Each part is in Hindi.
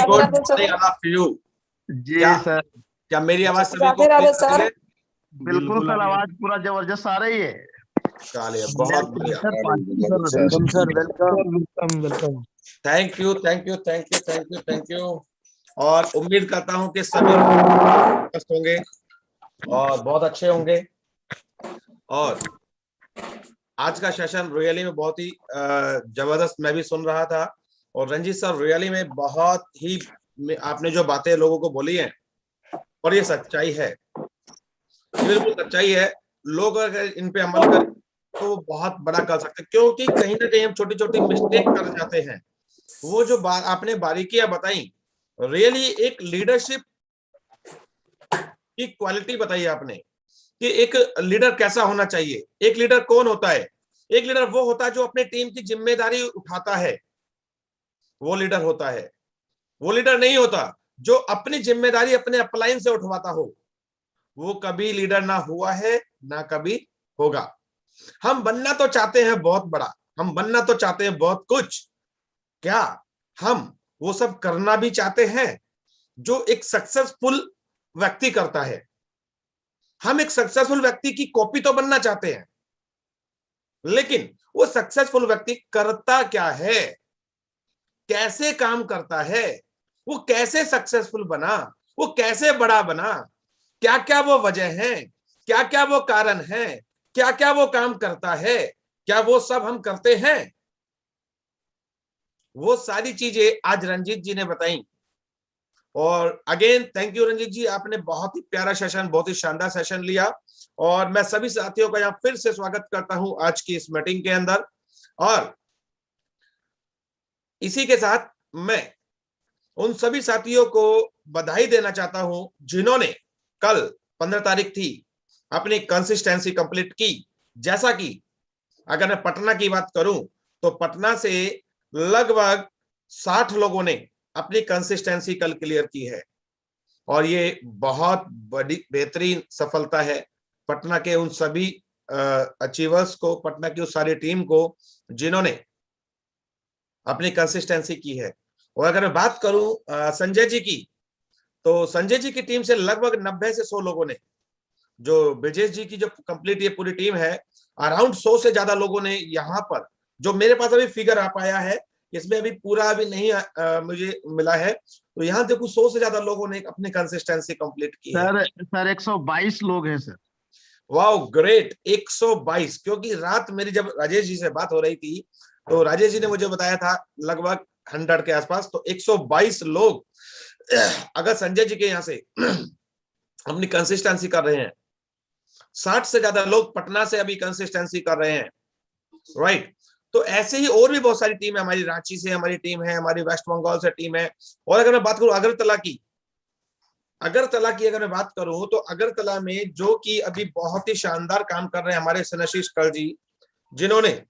Very good Radhe sir. Morning all of you. जी क्या सर, क्या मेरी आवाज सभी को राधे राधे clear आ रही सर। है? बिल्कुल सर, आवाज पूरा जबरदस्त आ रही है। चलिए बहुत बढ़िया। Welcome sir, welcome welcome. Thank you thank you thank you thank you thank you. और उम्मीद करता हूं कि सभी मस्त होंगे और बहुत अच्छे होंगे। और आज का सेशन रियली में बहुत ही जबरदस्त मैं भी सुन रहा था। और रंजीत सर रियली में बहुत ही आपने जो बातें लोगों को बोली हैं और ये सच्चाई है, बिल्कुल सच्चाई है। लोग अगर इन पे अमल करें तो बहुत बड़ा कर सकते हैं, क्योंकि कहीं ना कहीं हम छोटी छोटी मिस्टेक कर जाते हैं। वो जो आपने बारीकियां बताई, रियली एक लीडरशिप की क्वालिटी बताई आपने कि एक लीडर कैसा होना चाहिए। एक लीडर कौन होता है? एक लीडर वो होता है जो अपने टीम की जिम्मेदारी उठाता है, वो लीडर होता है। वो लीडर नहीं होता जो अपनी जिम्मेदारी अपने अपलाइन से उठवाता हो, वो कभी लीडर ना हुआ है ना कभी होगा। हम बनना तो चाहते हैं बहुत बड़ा, हम बनना तो चाहते हैं बहुत कुछ, क्या हम वो सब करना भी चाहते हैं जो एक सक्सेसफुल व्यक्ति करता है? हम एक सक्सेसफुल व्यक्ति की कॉपी तो बनना चाहते हैं, लेकिन वो सक्सेसफुल व्यक्ति करता क्या है, कैसे काम करता है, वो कैसे सक्सेसफुल बना, वो कैसे बड़ा बना, क्या क्या वो वजह है, क्या क्या वो कारण है, क्या क्या वो काम करता है, क्या वो सब हम करते हैं? वो सारी चीजें आज रंजीत जी ने बताई। और अगेन थैंक यू रंजीत जी, आपने बहुत ही प्यारा सेशन, बहुत ही शानदार सेशन लिया। और मैं सभी साथियों का यहाँ फिर से स्वागत करता हूं आज की इस मीटिंग के अंदर। और इसी के साथ मैं उन सभी साथियों को बधाई देना चाहता हूं जिन्होंने कल 15 तारीख थी अपनी कंसिस्टेंसी कंप्लीट की। जैसा कि अगर मैं पटना की बात करूं तो पटना से लगभग 60 लोगों ने अपनी कंसिस्टेंसी कल क्लियर की है, और ये बहुत बड़ी बेहतरीन सफलता है पटना के उन सभी अचीवर्स को, पटना की उस सारी टीम को जिन्होंने अपनी कंसिस्टेंसी की है। और अगर मैं बात करूं संजय जी की, तो संजय जी की टीम से लगभग 90 से 100 लोगों ने, जो ब्रजेश जी की जो कंप्लीट ये पूरी टीम है, अराउंड 100 से ज्यादा लोगों ने यहाँ पर, जो मेरे पास अभी फिगर आ पाया है, इसमें अभी पूरा अभी नहीं मुझे मिला है, तो यहाँ देखो 100 से ज्यादा लोगों ने अपनी कंसिस्टेंसी कंप्लीट की है। सर 122 लोग हैं सर। Wow great, 122। क्योंकि रात मेरी जब राजेश जी से बात हो रही थी तो राजेश जी ने मुझे बताया था लगभग 100 के आसपास, तो 122 लोग अगर संजय जी के यहाँ से अपनी कंसिस्टेंसी कर रहे हैं, 60 से ज्यादा लोग पटना से अभी कंसिस्टेंसी कर रहे हैं, राइट। तो ऐसे ही और भी बहुत सारी टीम है, हमारी रांची से हमारी टीम है, हमारी वेस्ट बंगाल से टीम है। और अगर मैं बात करूं अगरतला की अगर मैं बात करूं तो अगरतला में जो कि अभी बहुत ही शानदार काम कर रहे हैं हमारे सनशीष कल जी, जिन्होंने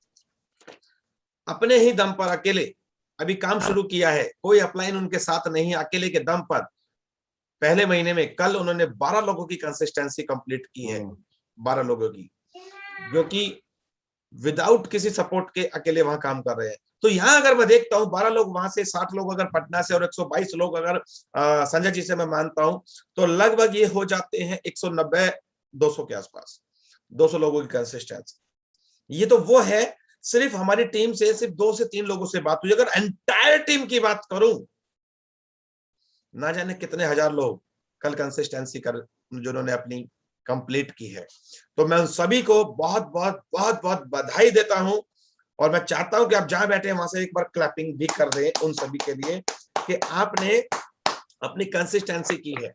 अपने ही दम पर अकेले अभी काम शुरू किया है, कोई अपलाइन उनके साथ नहीं, अकेले के दम पर पहले महीने में कल उन्होंने 12 लोगों की कंसिस्टेंसी कंप्लीट की है। 12 लोगों की, जो कि विदाउट किसी सपोर्ट के अकेले वहां काम कर रहे हैं। तो यहाँ अगर मैं देखता हूँ 12 लोग वहां से, 60 लोग अगर पटना से और 122 लोग अगर संजय जी से मैं मानता हूं, तो लगभग ये हो जाते हैं 190 200 के आसपास, 200 लोगों की कंसिस्टेंसी। ये तो वो है सिर्फ हमारी टीम से सिर्फ 2 से 3 लोगों से बात हुई। अगर एंटायर टीम की बात करूं, ना जाने कितने हजार लोग कल कंसिस्टेंसी कर जिन्होंने अपनी कंप्लीट की है। तो मैं उन सभी को बहुत बहुत बहुत बहुत बधाई देता हूं। और मैं चाहता हूं कि आप जहां बैठे हैं वहां से एक बार क्लैपिंग भी कर दें उन सभी के लिए कि आपने अपनी कंसिस्टेंसी की है,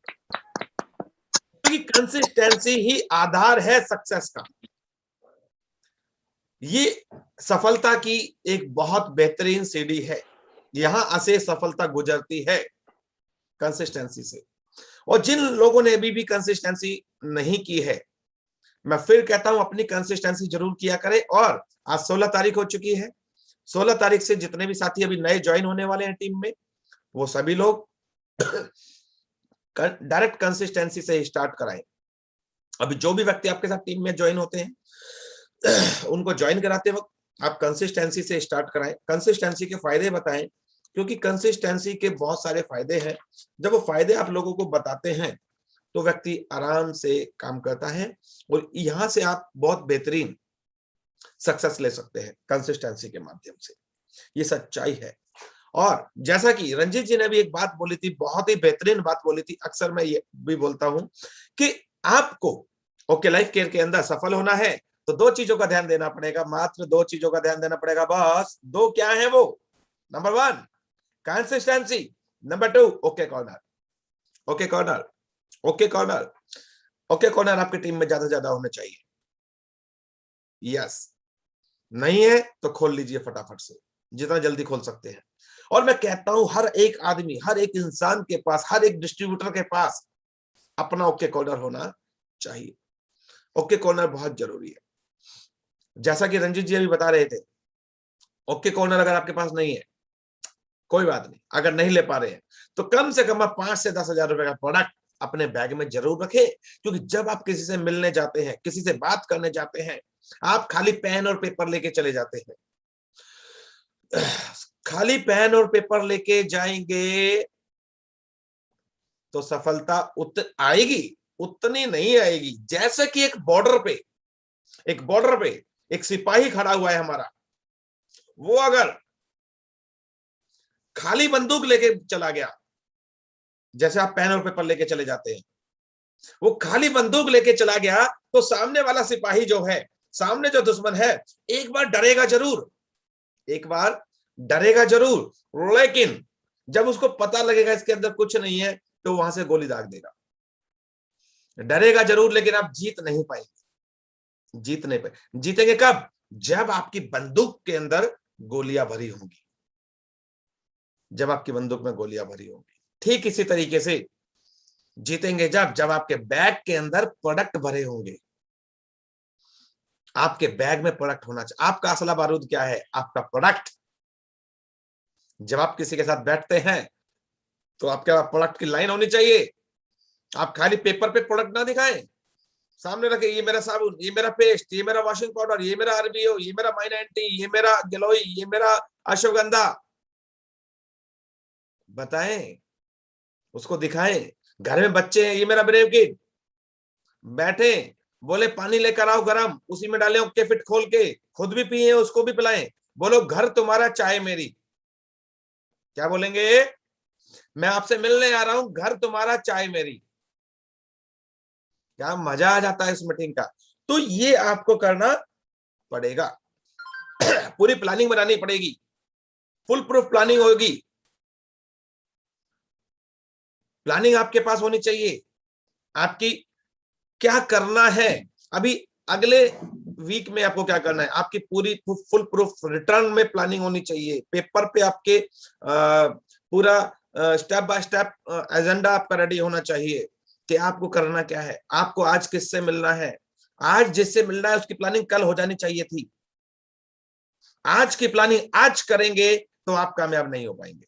क्योंकि कंसिस्टेंसी ही आधार है सक्सेस का। ये सफलता की एक बहुत बेहतरीन सीढ़ी है, यहां से सफलता गुजरती है कंसिस्टेंसी से। और जिन लोगों ने अभी भी कंसिस्टेंसी नहीं की है, मैं फिर कहता हूं अपनी कंसिस्टेंसी जरूर किया करें। और आज 16 तारीख हो चुकी है, 16 तारीख से जितने भी साथी अभी नए ज्वाइन होने वाले हैं टीम में, वो सभी लोग डायरेक्ट कंसिस्टेंसी से स्टार्ट कराएं। अभी जो भी व्यक्ति आपके साथ टीम में ज्वाइन होते हैं उनको ज्वाइन कराते वक्त आप कंसिस्टेंसी से स्टार्ट कराएं, कंसिस्टेंसी के फायदे बताएं, क्योंकि कंसिस्टेंसी के बहुत सारे फायदे हैं। जब वो फायदे आप लोगों को बताते हैं तो व्यक्ति आराम से काम करता है और यहां से आप बहुत बेहतरीन सक्सेस ले सकते हैं कंसिस्टेंसी के माध्यम से। ये सच्चाई है। और जैसा कि रंजीत जी ने भी एक बात बोली थी, बहुत ही बेहतरीन बात बोली थी, अक्सर मैं ये भी बोलता हूं कि आपको ओके लाइफ केयर के अंदर सफल होना है तो दो चीजों का ध्यान देना पड़ेगा, मात्र दो चीजों का ध्यान देना पड़ेगा बस। दो क्या है वो? Number 1 consistency, number 2 okay corner. Okay corner, okay corner, okay corner आपकी टीम में ज्यादा से ज्यादा होने चाहिए। यस, नहीं है तो खोल लीजिए फटाफट से, जितना जल्दी खोल सकते हैं। और मैं कहता हूं हर एक आदमी, हर एक इंसान के पास, हर एक डिस्ट्रीब्यूटर के पास अपना ओके कॉर्नर होना चाहिए। ओके कॉर्नर बहुत जरूरी है। जैसा कि रंजीत जी अभी बता रहे थे, ओके कॉर्नर अगर आपके पास नहीं है कोई बात नहीं, अगर नहीं ले पा रहे हैं तो कम से कम आप 5 से 10,000 रुपए का प्रोडक्ट अपने बैग में जरूर रखें। क्योंकि जब आप किसी से मिलने जाते हैं, किसी से बात करने जाते हैं, आप खाली पेन और पेपर लेके चले जाते हैं। खाली पेन और पेपर लेके जाएंगे तो सफलता आएगी, उतनी नहीं आएगी। जैसे कि एक बॉर्डर पे एक सिपाही खड़ा हुआ है हमारा, वो अगर खाली बंदूक लेके चला गया, जैसे आप पेन और पेपर लेके चले जाते हैं, वो खाली बंदूक लेके चला गया तो सामने वाला सिपाही जो है, सामने जो दुश्मन है, एक बार डरेगा जरूर, एक बार डरेगा जरूर, लेकिन जब उसको पता लगेगा इसके अंदर कुछ नहीं है तो वहां से गोली दाग देगा। डरेगा जरूर लेकिन आप जीत नहीं पाएंगे, जीत नहीं पाए। जीतेंगे कब? जब आपकी बंदूक के अंदर गोलियां भरी होंगी, जब आपकी बंदूक में गोलियां भरी होंगी। ठीक इसी तरीके से जीतेंगे जब आपके बैग के अंदर प्रोडक्ट भरे होंगे। आपके बैग में प्रोडक्ट होना चाहिए। आपका असला बारूद क्या है? आपका प्रोडक्ट। जब आप किसी के साथ बैठते हैं तो आपके प्रोडक्ट की लाइन होनी चाहिए। आप खाली पेपर पे प्रोडक्ट ना दिखाएं, सामने रखे, ये मेरा साबुन, ये मेरा पेस्ट, ये मेरा वॉशिंग पाउडर, ये मेरा आरबीओ, ये मेरा माइन एंटी, ये मेरा गिलोई, ये मेरा अश्वगंधा। बताएं, उसको दिखाएं। घर में बच्चे हैं, ये मेरा ब्रेव किट। बैठे, बोले पानी लेकर आओ गरम, उसी में डालें ओके फिट खोल के, खुद भी पिए उसको भी पिलाएं। बोलो घर तुम्हारा चाय मेरी। क्या बोलेंगे? मैं आपसे मिलने आ रहा हूं, घर तुम्हारा चाय मेरी। क्या मजा आ जाता है इस मीटिंग का। तो ये आपको करना पड़ेगा। पूरी प्लानिंग बनानी पड़ेगी, फुल प्रूफ प्लानिंग होगी। प्लानिंग आपके पास होनी चाहिए, आपकी क्या करना है अभी अगले वीक में, आपको क्या करना है, आपकी पूरी फुल प्रूफ रिटर्न में प्लानिंग होनी चाहिए। पेपर पे आपके पूरा स्टेप बाय स्टेप एजेंडा आपका रेडी होना चाहिए कि आपको करना क्या है, आपको आज किससे मिलना है, आज जिससे मिलना है उसकी प्लानिंग कल हो जानी चाहिए थी। आज की प्लानिंग आज करेंगे तो आप कामयाब नहीं हो पाएंगे।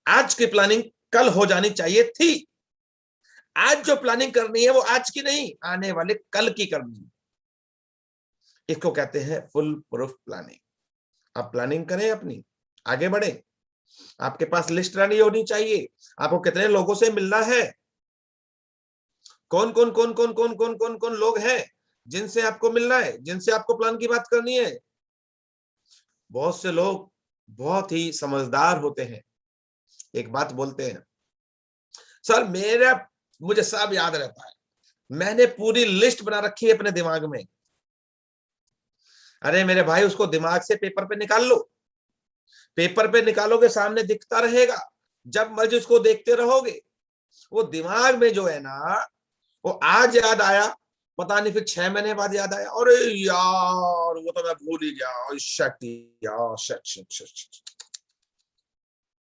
आज की प्लानिंग कल हो जानी चाहिए थी। आज जो प्लानिंग करनी है वो आज की नहीं, आने वाले कल की करनी है। इसको कहते हैं फुल प्रूफ प्लानिंग। आप प्लानिंग करें, अपनी आगे बढ़े। आपके पास लिस्ट रेडी होनी चाहिए, आपको कितने लोगों से मिलना है, कौन कौन कौन कौन कौन कौन कौन कौन लोग हैं जिनसे आपको मिलना है, जिनसे आपको प्लान की बात करनी है। बहुत से लोग बहुत ही समझदार होते हैं, एक बात बोलते हैं, सर मुझे सब याद रहता है, मैंने पूरी लिस्ट बना रखी है अपने दिमाग में। अरे मेरे भाई, उसको दिमाग से पेपर पे निकाल लो। पेपर पे निकालोगे सामने दिखता रहेगा, जब मर्जी उसको देखते रहोगे। वो दिमाग में जो है ना, वो आज याद आया, पता नहीं फिर 6 महीने बाद याद आया, अरे यार वो तो मैं भूल ही गया। शट यार, शट शट शट शट।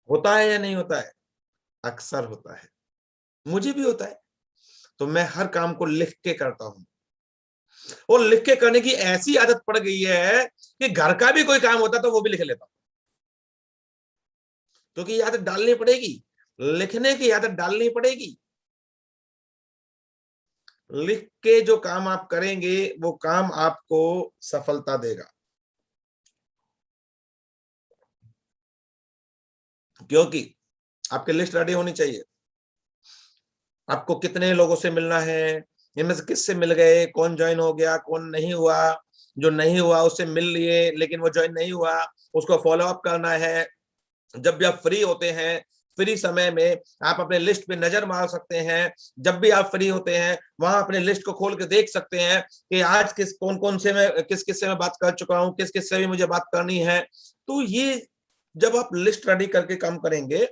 होता है या नहीं होता है? अक्सर होता है, मुझे भी होता है। तो मैं हर काम को लिख के करता हूं, और लिख के करने की ऐसी आदत पड़ गई है कि घर का भी कोई काम होता तो वो भी लिख लेता हूं, क्योंकि ये आदत डालनी पड़ेगी, लिखने की आदत डालनी पड़ेगी। लिख के जो काम आप करेंगे वो काम आपको सफलता देगा। क्योंकि आपकी लिस्ट रेडी होनी चाहिए। आपको कितने लोगों से मिलना है, इनमें से किससे मिल गए, कौन ज्वाइन हो गया, कौन नहीं हुआ, जो नहीं हुआ उससे मिल लिए लेकिन वो ज्वाइन नहीं हुआ, उसको फॉलो अप करना है। जब भी आप फ्री होते हैं, फ्री समय में आप अपने लिस्ट पे नजर मार सकते हैं। जब भी आप फ्री होते हैं वहां अपने लिस्ट को खोल के देख सकते हैं कि आज कौन से मैं किस से मैं बात कर चुका हूं, किस से भी मुझे बात करनी है। तो ये जब आप लिस्ट रेडी करके काम करेंगे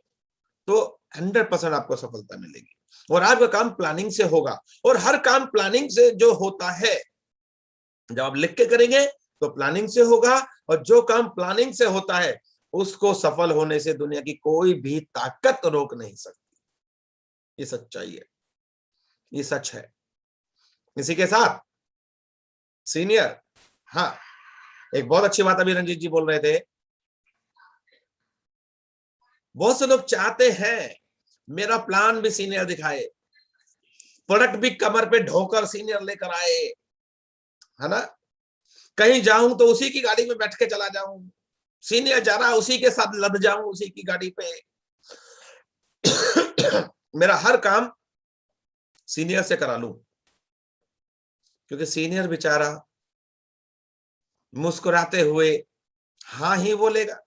तो 100% आपको सफलता मिलेगी। और आपका काम प्लानिंग से होगा, और हर काम प्लानिंग से जो होता है, जब आप लिख के करेंगे तो प्लानिंग से होगा, और जो काम प्लानिंग से होता है उसको सफल होने से दुनिया की कोई भी ताकत रोक नहीं सकती। ये सच्चाई है, ये सच है। इसी के साथ सीनियर, हाँ, एक बहुत अच्छी बात अभी रंजीत जी बोल रहे थे। बहुत से लोग चाहते हैं मेरा प्लान भी सीनियर दिखाए, प्रोडक्ट भी कमर पे ढोकर सीनियर लेकर आए, है ना। कहीं जाऊं तो उसी की गाड़ी में बैठ के चला जाऊं, सीनियर जा रहा उसी के साथ लद जाऊं उसी की गाड़ी पे। मेरा हर काम सीनियर से करा लूं, क्योंकि सीनियर बेचारा मुस्कुराते हुए हाँ ही बोलेगा,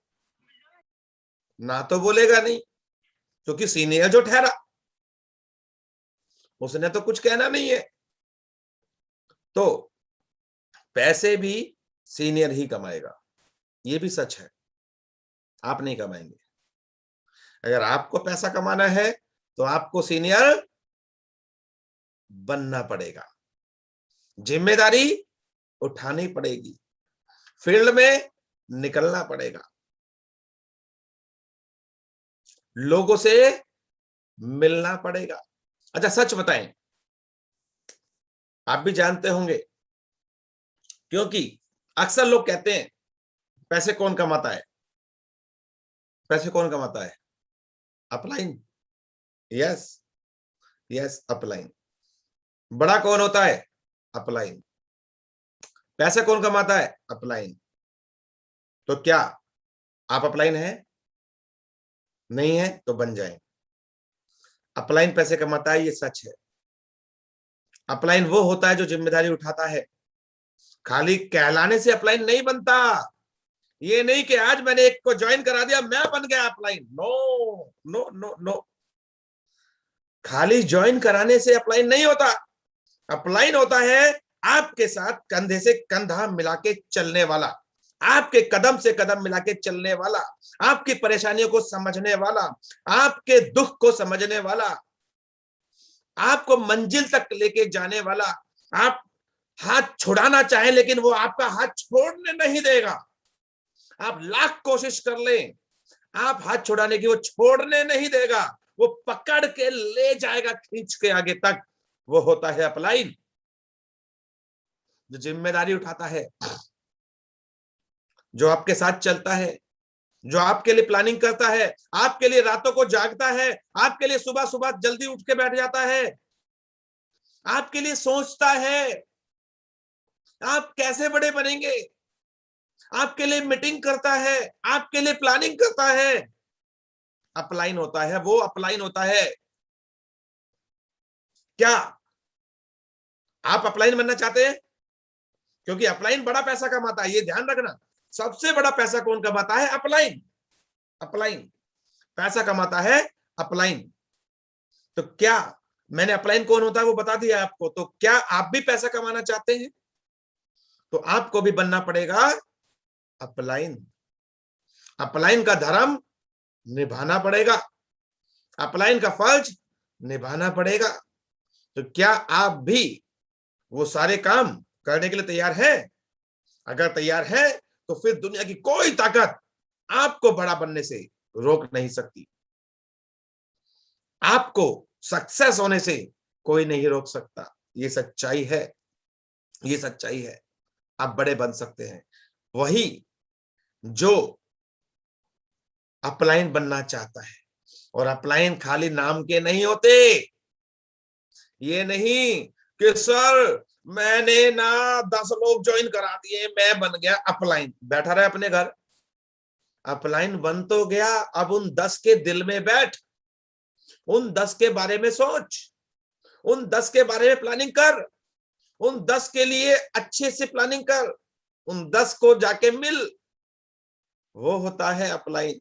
ना तो बोलेगा नहीं, क्योंकि सीनियर जो ठहरा उसने तो कुछ कहना नहीं है। तो पैसे भी सीनियर ही कमाएगा, ये भी सच है, आप नहीं कमाएंगे। अगर आपको पैसा कमाना है तो आपको सीनियर बनना पड़ेगा, जिम्मेदारी उठानी पड़ेगी, फील्ड में निकलना पड़ेगा, लोगों से मिलना पड़ेगा। अच्छा सच बताएं, आप भी जानते होंगे, क्योंकि अक्सर लोग कहते हैं पैसे कौन कमाता है, पैसे कौन कमाता है, अपलाइन। Yes yes, upline. बड़ा कौन होता है, अपलाइन। पैसे कौन कमाता है, अपलाइन। तो क्या आप अपलाइन है, नहीं है तो बन जाए। अपलाइन पैसे कमाता है, ये सच है। अपलाइन वो होता है जो जिम्मेदारी उठाता है। खाली कहलाने से अपलाइन नहीं बनता। ये नहीं कि आज मैंने एक को ज्वाइन करा दिया मैं बन गया upline. No no no no, खाली ज्वाइन कराने से अपलाइन नहीं होता। अपलाइन होता है आपके साथ कंधे से कंधा मिला के चलने वाला, आपके कदम से कदम मिला के चलने वाला, आपकी परेशानियों को समझने वाला, आपके दुख को समझने वाला, आपको मंजिल तक लेके जाने वाला। आप हाथ छुड़ाना चाहें लेकिन वो आपका हाथ छोड़ने नहीं देगा। आप लाख कोशिश कर लें, आप हाथ छुड़ाने की, वो छोड़ने नहीं देगा, वो पकड़ के ले जाएगा खींच के आगे तक। वो होता है अपलाइन, जो जिम्मेदारी उठाता है, जो आपके साथ चलता है, जो आपके लिए प्लानिंग करता है, आपके लिए रातों को जागता है, आपके लिए सुबह सुबह जल्दी उठ के बैठ जाता है, आपके लिए सोचता है आप कैसे बड़े बनेंगे, आपके लिए मीटिंग करता है, आपके लिए प्लानिंग करता है। अपलाइन होता है, वो अपलाइन होता है। क्या आप अपलाइन बनना चाहते हैं? क्योंकि अपलाइन बड़ा पैसा कमाता है, ये ध्यान रखना। सबसे बड़ा पैसा कौन कमाता है? अपलाइन। अपलाइन पैसा कमाता है, अपलाइन। तो क्या मैंने अपलाइन कौन होता है वो बता दिया आपको। तो क्या आप भी पैसा कमाना चाहते हैं? तो आपको भी बनना पड़ेगा अपलाइन। अपलाइन का धर्म निभाना पड़ेगा, अपलाइन का फर्ज निभाना पड़ेगा। तो क्या आप भी वो सारे काम करने के लिए तैयार हैं? अगर तैयार है तो फिर दुनिया की कोई ताकत आपको बड़ा बनने से रोक नहीं सकती। आपको सक्सेस होने से कोई नहीं रोक सकता। ये सच्चाई है, ये सच्चाई है। आप बड़े बन सकते हैं। वही जो अपलाइन बनना चाहता है, और अपलाइन खाली नाम के नहीं होते। ये नहीं कि सर मैंने ना 10 लोग ज्वाइन करा दिए मैं बन गया अपलाइन, बैठा रहे अपने घर। अपलाइन बन तो गया, अब उन 10 के दिल में बैठ, उन 10 के बारे में सोच, उन 10 के बारे में प्लानिंग कर, उन 10 के लिए अच्छे से प्लानिंग कर, उन 10 को जाके मिल। वो होता है अपलाइन।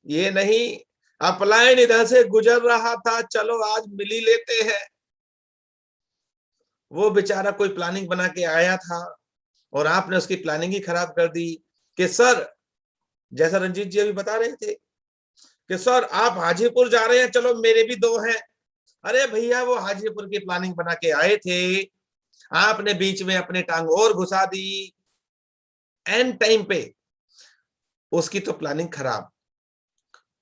ये नहीं अपलाइन इधर से गुजर रहा था, चलो आज मिल ही लेते हैं। वो बेचारा कोई प्लानिंग बना के आया था और आपने उसकी प्लानिंग ही खराब कर दी कि सर, जैसा रंजीत जी अभी बता रहे थे कि सर आप हाजीपुर जा रहे हैं, चलो मेरे भी 2 हैं। अरे भैया, वो हाजीपुर की प्लानिंग बना के आए थे, आपने बीच में अपने टांग और घुसा दी, एंड टाइम पे उसकी तो प्लानिंग खराब।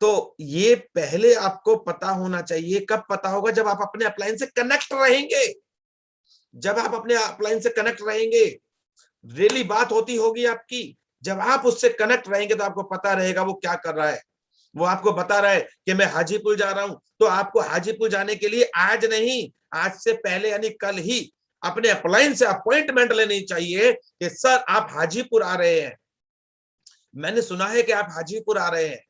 तो ये पहले आपको पता होना चाहिए। कब पता होगा? जब आप अपने अपलाइन से कनेक्ट रहेंगे, जब आप अपने अपलाइन से कनेक्ट रहेंगे, रियली बात होती होगी आपकी। जब आप उससे कनेक्ट रहेंगे तो आपको पता रहेगा वो क्या कर रहा है। वो आपको बता रहा है कि मैं हाजीपुर जा रहा हूं, तो आपको हाजीपुर जाने के लिए आज नहीं, आज से पहले यानी कल ही अपने अपलाइन से अपॉइंटमेंट लेनी चाहिए कि सर आप हाजीपुर आ रहे हैं, मैंने सुना है कि आप हाजीपुर आ रहे हैं,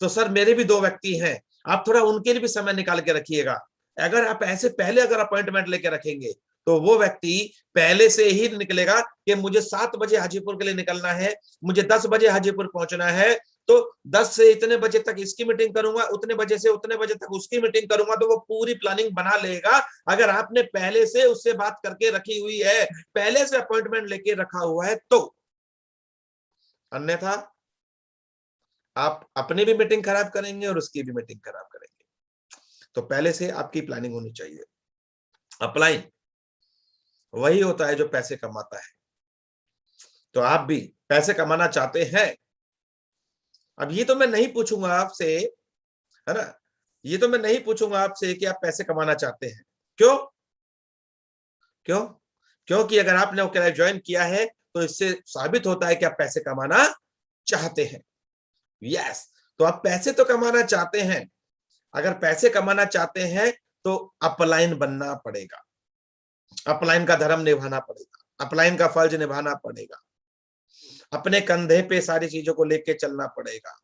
तो सर मेरे भी 2 व्यक्ति हैं, आप थोड़ा उनके लिए भी समय निकाल के रखिएगा। अगर आप ऐसे पहले अगर अपॉइंटमेंट लेके रखेंगे तो वो व्यक्ति पहले से ही निकलेगा कि मुझे 7 बजे हाजीपुर के लिए निकलना है, मुझे 10 बजे हाजीपुर पहुंचना है, तो 10 से इतने बजे तक इसकी मीटिंग करूंगा, उतने बजे से उतने बजे तक उसकी मीटिंग करूंगा। तो वो पूरी प्लानिंग बना लेगा अगर आपने पहले से उससे बात करके रखी हुई है, पहले से अपॉइंटमेंट लेके रखा हुआ है तो। अन्यथा आप अपनी भी मीटिंग खराब करेंगे और उसकी भी मीटिंग खराब करेंगे। तो पहले से आपकी प्लानिंग होनी चाहिए। अपलाइन वही होता है जो पैसे कमाता है। तो आप भी पैसे कमाना चाहते हैं? अब ये तो मैं नहीं पूछूंगा आपसे, है ना, ये तो मैं नहीं पूछूंगा आपसे कि आप पैसे कमाना चाहते हैं। क्यों? क्यों? क्योंकि अगर आपने ओके लाइफ ज्वाइन किया है तो इससे साबित होता है कि आप पैसे कमाना चाहते हैं। यस, तो आप पैसे तो कमाना चाहते हैं। अगर पैसे कमाना चाहते हैं तो अपलाइन बनना पड़ेगा, अपलाइन का धर्म निभाना पड़ेगा, अपलाइन का फर्ज निभाना पड़ेगा, अपने कंधे पे सारी चीजों को लेके चलना पड़ेगा।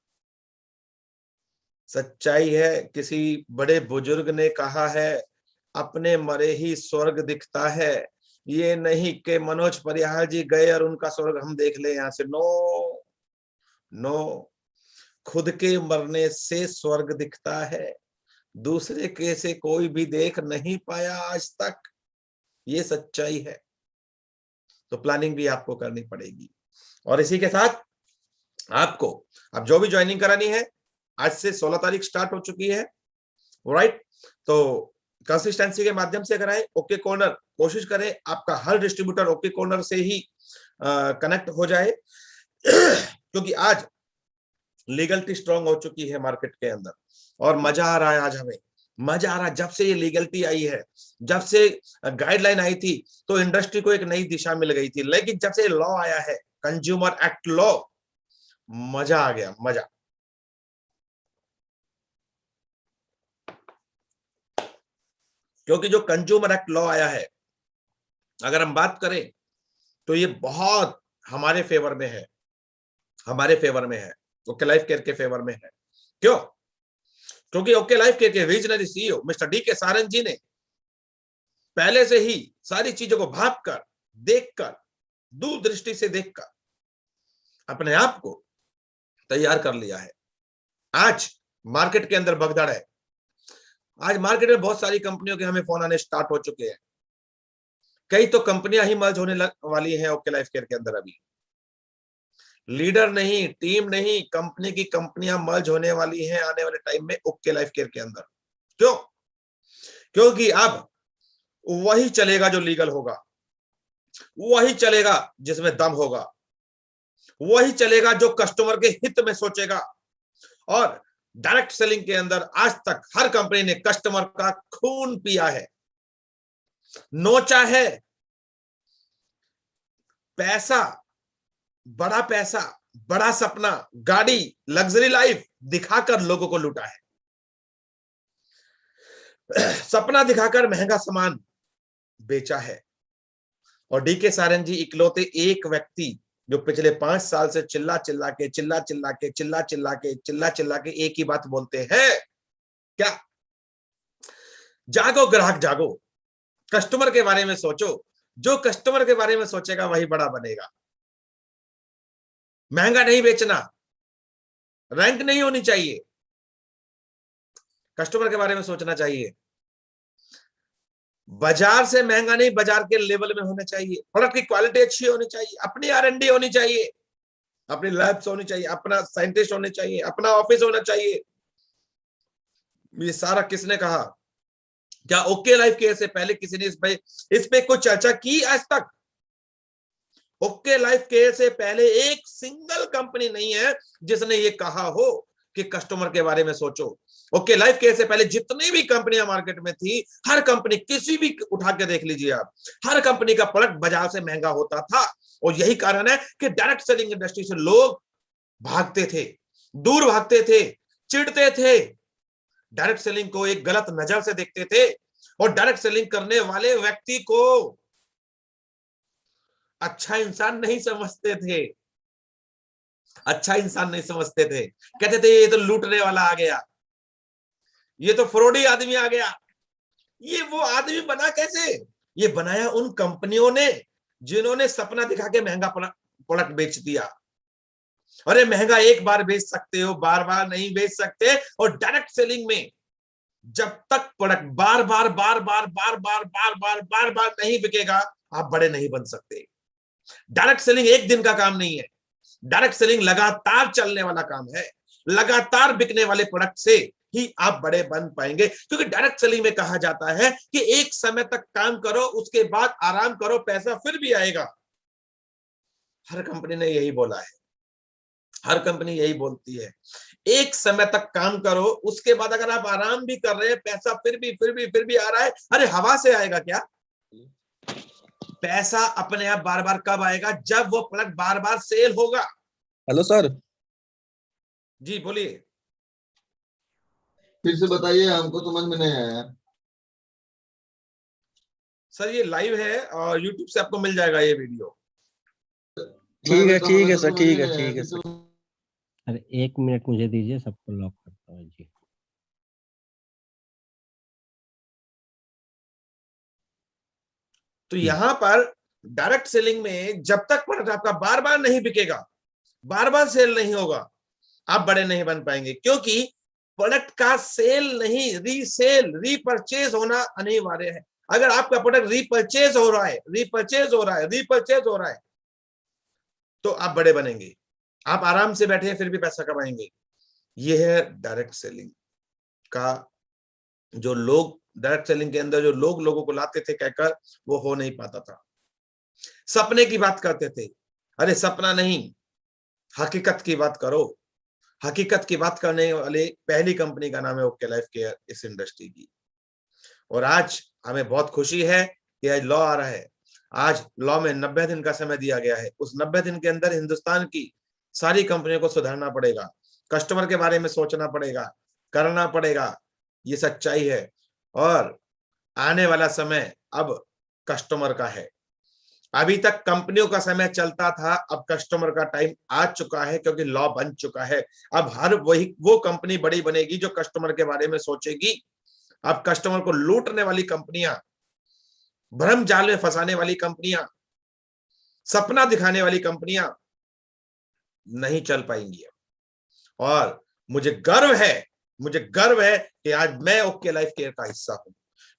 सच्चाई है, किसी बड़े बुजुर्ग ने कहा है, अपने मरे ही स्वर्ग दिखता है। ये नहीं कि मनोज परिहार जी गए और उनका स्वर्ग हम देख ले यहां से। नो नो, खुद के मरने से स्वर्ग दिखता है, दूसरे के से कोई भी देख नहीं पाया आज तक। ये सच्चाई है। तो प्लानिंग भी आपको करनी पड़ेगी। और इसी के साथ आपको अब जो भी ज्वाइनिंग करानी है, आज से 16 तारीख स्टार्ट हो चुकी है, राइट। तो कंसिस्टेंसी के माध्यम से कराएं। ओके कॉर्नर कोशिश करें आपका हर डिस्ट्रीब्यूटर ओके कॉर्नर से ही कनेक्ट हो जाए क्योंकि आज लीगलिटी स्ट्रांग हो चुकी है मार्केट के अंदर और मजा आ रहा है। आज हमें मजा आ रहा है। जब से ये लीगलिटी आई है, जब से गाइडलाइन आई थी, तो इंडस्ट्री को एक नई दिशा मिल गई थी। लेकिन जब से लॉ आया है, कंज्यूमर एक्ट लॉ, मजा आ गया, मजा। क्योंकि जो कंज्यूमर एक्ट लॉ आया है, अगर हम बात करें तो ये बहुत हमारे फेवर में है, हमारे फेवर में है, ओके लाइफ केयर के फेवर में है। क्यों? क्योंकि ओके लाइफ केयर के विजनरी सीईओ मिस्टर डी.के. सारंग जी ने पहले से ही सारी चीजों को भांपकर, देखकर, दूरदृष्टि से देखकर अपने आप को तैयार कर लिया है। आज मार्केट के अंदर भगदड़ है। आज मार्केट में बहुत सारी कंपनियों के हमें फोन आने स्टार्ट हो चुके हैं। कई तो कंपनियां ही मर्ज होने वाली हैं ओके लाइफ केयर के अंदर। अभी लीडर नहीं, टीम नहीं, कंपनी की कंपनियां मर्ज होने वाली हैं आने वाले टाइम में ओके लाइफ केयर के अंदर। क्यों? क्योंकि अब वही चलेगा जो लीगल होगा, वही चलेगा जिसमें दम होगा, वही चलेगा जो कस्टमर के हित में सोचेगा। और डायरेक्ट सेलिंग के अंदर आज तक हर कंपनी ने कस्टमर का खून पिया है, नोचा है। पैसा, बड़ा सपना, गाड़ी, लग्जरी लाइफ दिखाकर लोगों को लूटा है। सपना दिखाकर महंगा सामान बेचा है। और डी.के. सारंग जी इकलौते एक व्यक्ति जो पिछले 5 साल से चिल्ला चिल्ला के एक ही बात बोलते हैं, क्या? जागो ग्राहक जागो, कस्टमर के बारे में सोचो। जो कस्टमर के बारे में सोचेगा वही बड़ा बनेगा। महंगा नहीं बेचना, रैंक नहीं होनी चाहिए, कस्टमर के बारे में सोचना चाहिए। बाजार से महंगा नहीं, बाजार के लेवल में होना चाहिए। प्रोडक्ट की क्वालिटी अच्छी होनी चाहिए, अपनी R&D होनी चाहिए, अपनी लैब्स होनी चाहिए, अपना साइंटिस्ट होने चाहिए, अपना ऑफिस होना चाहिए। ये सारा किसने कहा? क्या ओके लाइफ केयर से पहले किसी ने इस पे कोई चर्चा की आज तक? ओके लाइफ केयर से पहले एक सिंगल कंपनी नहीं है जिसने ये कहा हो कि कस्टमर के बारे में सोचो। ओके लाइफ केयर से पहले जितनी भी कंपनियां मार्केट में थी, हर कंपनी, किसी भी उठा के देख लीजिए आप, हर कंपनी का प्रोडक्ट बाजार से महंगा होता था। और यही कारण है कि डायरेक्ट सेलिंग इंडस्ट्री से लोग भागते थे, दूर भागते थे, चिढ़ते थे, डायरेक्ट सेलिंग को एक गलत नजर से देखते थे, और डायरेक्ट सेलिंग करने वाले व्यक्ति को अच्छा इंसान नहीं समझते थे, अच्छा इंसान नहीं समझते थे। कहते थे ये तो लूटने वाला आ गया, ये तो फ्रॉडी आदमी आ गया। ये वो आदमी बना कैसे? ये बनाया उन कंपनियों ने जिन्होंने सपना दिखा के महंगा प्रोडक्ट बेच दिया। अरे महंगा एक बार बेच सकते हो, बार बार नहीं बेच सकते। और डायरेक्ट सेलिंग में जब तक प्रोडक्ट बार बार बार बार बार बार बार बार बार बार नहीं बिकेगा, आप बड़े नहीं बन सकते। डायरेक्ट सेलिंग एक दिन का काम नहीं है, डायरेक्ट सेलिंग लगातार चलने वाला काम है। लगातार बिकने वाले प्रोडक्ट से ही आप बड़े बन पाएंगे, क्योंकि डायरेक्ट सेलिंग में कहा जाता है कि एक समय तक काम करो, उसके बाद आराम करो, पैसा फिर भी आएगा। हर कंपनी ने यही बोला है, हर कंपनी यही बोलती है, एक समय तक काम करो, उसके बाद अगर आप आराम भी कर रहे हैं, पैसा फिर भी आ रहा है। अरे हवा से आएगा क्या? पैसा अपने आप बार बार कब आएगा? जब वो प्रोडक्ट बार बार सेल होगा। हेलो सर, जी बोलिए। फिर से बताइए, हमको समझ में नहीं आया। सर ये लाइव है और यूट्यूब से आपको मिल जाएगा ये वीडियो। ठीक है सर, ठीक है सर। अरे 1 मिनट मुझे दीजिए, सबको लॉक करता हूँ जी। तो यहां पर डायरेक्ट सेलिंग में जब तक प्रोडक्ट आपका बार बार नहीं बिकेगा, बार बार सेल नहीं होगा, आप बड़े नहीं बन पाएंगे। क्योंकि प्रोडक्ट का सेल नहीं, रीसेल, रीपरचेज होना अनिवार्य है। अगर आपका प्रोडक्ट रीपरचेज हो रहा है, तो आप बड़े बनेंगे। आप आराम से बैठे फिर भी पैसा कमाएंगे। यह है डायरेक्ट सेलिंग का, जो लोग डायरेक्ट सेलिंग के अंदर जो लोग लोगों को लाते थे कहकर, वो हो नहीं पाता था। सपने की बात करते थे, अरे सपना नहीं, हकीकत की बात करो। हकीकत की बात करने वाले पहली कंपनी का नाम है ओके लाइफ केयर इस इंडस्ट्री की। और आज हमें बहुत खुशी है कि आज लॉ आ रहा है। आज लॉ में 90 दिन का समय दिया गया है। उस 90 दिन के अंदर हिंदुस्तान की सारी कंपनियों को सुधारना पड़ेगा, कस्टमर के बारे में सोचना पड़ेगा, करना पड़ेगा। ये सच्चाई है। और आने वाला समय अब कस्टमर का है। अभी तक कंपनियों का समय चलता था, अब कस्टमर का टाइम आ चुका है, क्योंकि लॉ बन चुका है। अब हर वो कंपनी बड़ी बनेगी जो कस्टमर के बारे में सोचेगी। अब कस्टमर को लूटने वाली कंपनियां, भ्रम जाल में फंसाने वाली कंपनियां, सपना दिखाने वाली कंपनियां नहीं चल पाएंगी। और मुझे गर्व है कि आज मैं ओके लाइफ केयर का हिस्सा हूं,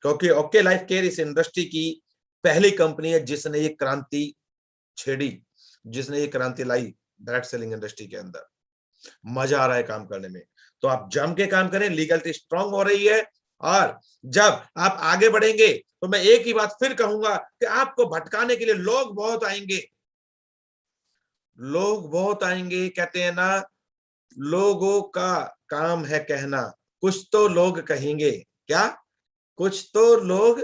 क्योंकि ओके लाइफ केयर इस इंडस्ट्री की पहली कंपनी है जिसने ये क्रांति छेड़ी, जिसने ये क्रांति लाई डायरेक्ट सेलिंग इंडस्ट्री के अंदर। मजा आ रहा है काम करने में। तो आप जम के काम करें, लीगलिटी स्ट्रांग हो रही है। और जब आप आगे बढ़ेंगे तो मैं एक ही बात फिर कहूंगा कि आपको भटकाने के लिए लोग बहुत आएंगे। लोग बहुत आएंगे, कहते हैं ना, लोगों का काम है कहना, कुछ तो लोग कहेंगे। क्या? कुछ तो लोग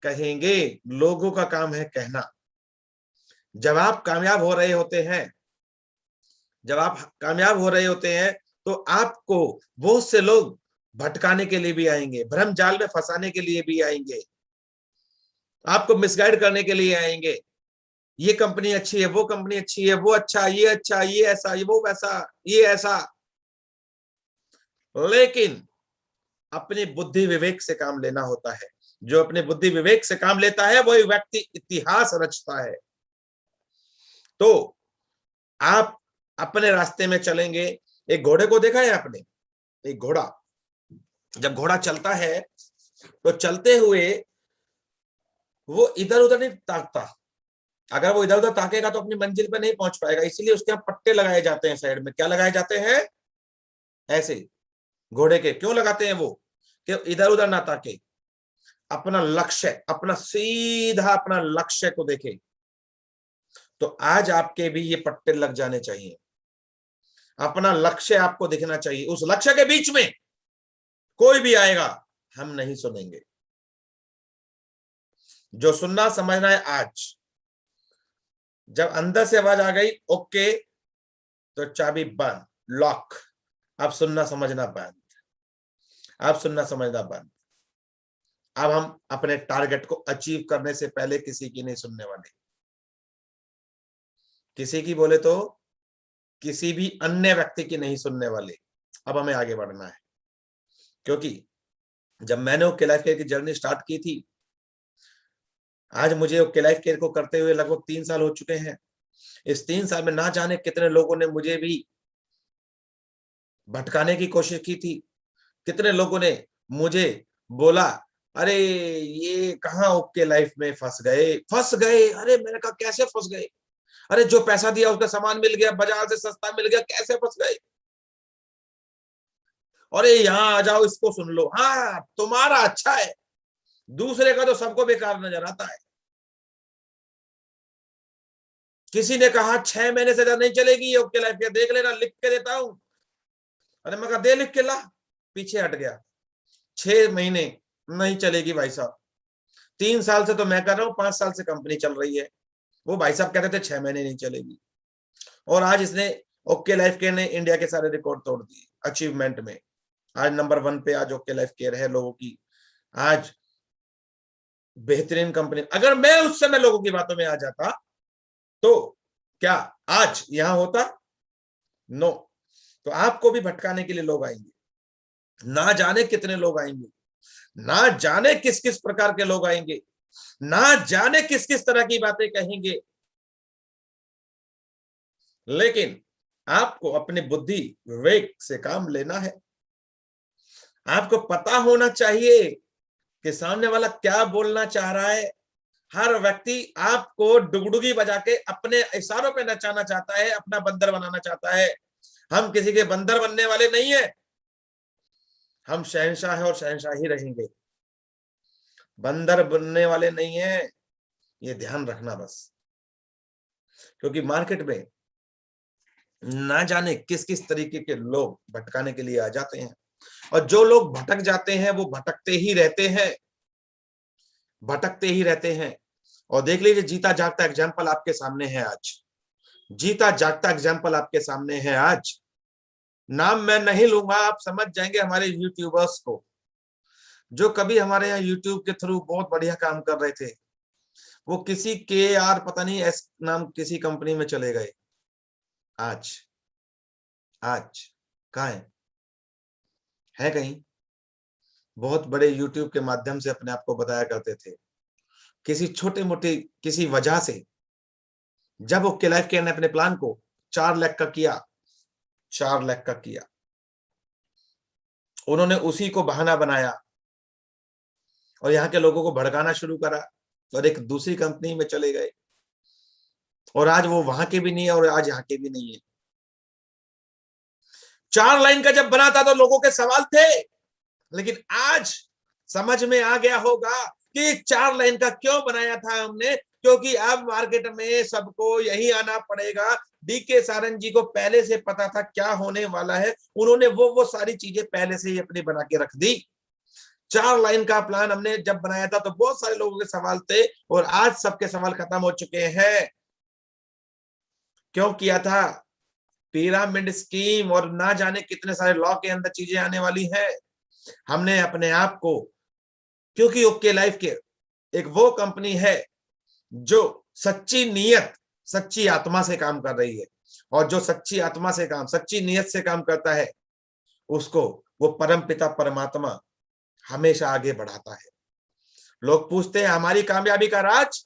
कहेंगे। लोगों का काम है कहना। जब आप कामयाब हो रहे होते हैं, तो आपको बहुत से लोग भटकाने के लिए भी आएंगे, भ्रम जाल में फंसाने के लिए भी आएंगे, आपको मिसगाइड करने के लिए आएंगे। ये कंपनी अच्छी है, वो कंपनी अच्छी है, वो अच्छा, ये ऐसा, ये वो वैसा, ये ऐसा। लेकिन अपनी बुद्धि विवेक से काम लेना होता है। जो अपने बुद्धि विवेक से काम लेता है वही व्यक्ति इतिहास रचता है। तो आप अपने रास्ते में चलेंगे। एक घोड़े को देखा है आपने? एक घोड़ा, जब घोड़ा चलता है तो चलते हुए वो इधर उधर नहीं ताकता। अगर वो इधर उधर ताकेगा तो अपनी मंजिल पे नहीं पहुंच पाएगा। इसीलिए उसके यहाँ पट्टे लगाए जाते हैं साइड में। क्या लगाए जाते हैं? ऐसे घोड़े के क्यों लगाते हैं वो? कि इधर उधर ना ताके, अपना लक्ष्य, अपना सीधा अपना लक्ष्य को देखे। तो आज आपके भी ये पट्टे लग जाने चाहिए। अपना लक्ष्य आपको दिखना चाहिए। उस लक्ष्य के बीच में कोई भी आएगा, हम नहीं सुनेंगे। जो सुनना समझना है आज। जब अंदर से आवाज आ गई ओके, तो चाबी बंद, लॉक। अब सुनना समझना बंद, अब सुनना समझना बंद। अब हम अपने टारगेट को अचीव करने से पहले किसी की नहीं सुनने वाले। किसी की बोले तो किसी भी अन्य व्यक्ति की नहीं सुनने वाले। अब हमें आगे बढ़ना है। क्योंकि जब मैंने ओके लाइफ केयर की जर्नी स्टार्ट की थी, आज मुझे ओके लाइफ केयर को करते हुए लगभग 3 साल हो चुके हैं। इस 3 साल में ना जाने कितने लोगों ने मुझे भी भटकाने की कोशिश की थी। कितने लोगों ने मुझे बोला, अरे ये कहाँ ओके लाइफ में फंस गए। अरे मैंने कहा कैसे फंस गए? अरे जो पैसा दिया उसका सामान मिल गया, बाजार से सस्ता मिल गया, कैसे फंस गए? अरे यहाँ आ जाओ, इसको सुन लो। हाँ तुम्हारा अच्छा है, दूसरे का तो सबको बेकार नजर आता है। किसी ने कहा 6 महीने से ज्यादा नहीं चलेगी ये ओके लाइफ केयर, देख लेना, लिख के देता हूं। अरे मैं कहा दे लिख के ला, पीछे हट गया। 6 महीने नहीं चलेगी भाई साहब। 3 साल से तो मैं कर रहा हूँ, 5 साल से कंपनी चल रही है। वो भाई साहब कहते थे 6 महीने नहीं चलेगी। और आज इसने ओके लाइफ केयर ने इंडिया के सारे रिकॉर्ड तोड़ दिए अचीवमेंट में। आज नंबर 1 पे आज ओके लाइफ केयर है लोगों की। आज बेहतरीन कंपनी। अगर मैं उस समय लोगों की बातों में आ जाता तो क्या आज यहां होता? नो। तो आपको भी भटकाने के लिए लोग आएंगे। ना जाने कितने लोग आएंगे, ना जाने किस किस प्रकार के लोग आएंगे, ना जाने किस किस तरह की बातें कहेंगे। लेकिन आपको अपनी बुद्धि विवेक से काम लेना है। आपको पता होना चाहिए कि सामने वाला क्या बोलना चाह रहा है। हर व्यक्ति आपको डुगडुगी बजा के अपने इशारों पे नचाना चाहता है, अपना बंदर बनाना चाहता है। हम किसी के बंदर बनने वाले नहीं है। हम शहंशाह है और शहंशाह ही रहेंगे, बंदर बनने वाले नहीं है। ये ध्यान रखना बस। क्योंकि मार्केट में ना जाने किस किस तरीके के लोग भटकाने के लिए आ जाते हैं। और जो लोग भटक जाते हैं वो भटकते ही रहते हैं, भटकते ही रहते हैं। और देख लीजिए, जीता जागता एग्जाम्पल आपके सामने है आज। जीता जागता एग्जाम्पल आपके सामने है आज। नाम मैं नहीं लूंगा, आप समझ जाएंगे हमारे यूट्यूबर्स को, जो कभी हमारे यहाँ यूट्यूब के थ्रू बहुत बढ़िया काम कर रहे थे। वो किसी KR पता नहीं एस नाम किसी कंपनी में चले गए। आज कहाँ है कहीं? बहुत बड़े यूट्यूब के माध्यम से अपने आप को बताया करते थे। किसी छोटे मोटे किसी वजह से जब ओके लाइफ केयर ने अपने प्लान को 4 लाख का किया, 4 लाख का किया, उन्होंने उसी को बहाना बनाया और यहाँ के लोगों को भड़काना शुरू करा और एक दूसरी कंपनी में चले गए। और आज वो वहां के भी नहीं है और आज यहाँ के भी नहीं है। 4 लाइन का जब बना था तो लोगों के सवाल थे, लेकिन आज समझ में आ गया होगा कि 4 लाइन का क्यों बनाया था हमने। क्योंकि अब मार्केट में सबको यही आना पड़ेगा। DK सारंग जी को पहले से पता था क्या होने वाला है। उन्होंने वो सारी चीजें पहले से ही अपनी बना के रख दी। 4 लाइन का प्लान हमने जब बनाया था तो बहुत सारे लोगों के सवाल थे और आज सबके सवाल खत्म हो चुके हैं। क्यों किया था? पिरामिड स्कीम और ना जाने कितने सारे लॉ के अंदर चीजें आने वाली है। हमने अपने आप को, क्योंकि ओके लाइफ केयर एक वो कंपनी है जो सच्ची नीयत सच्ची आत्मा से काम कर रही है, और जो सच्ची आत्मा से काम, सच्ची नीयत से काम करता है, उसको वो परम पिता परमात्मा हमेशा आगे बढ़ाता है। लोग पूछते हैं हमारी कामयाबी का राज,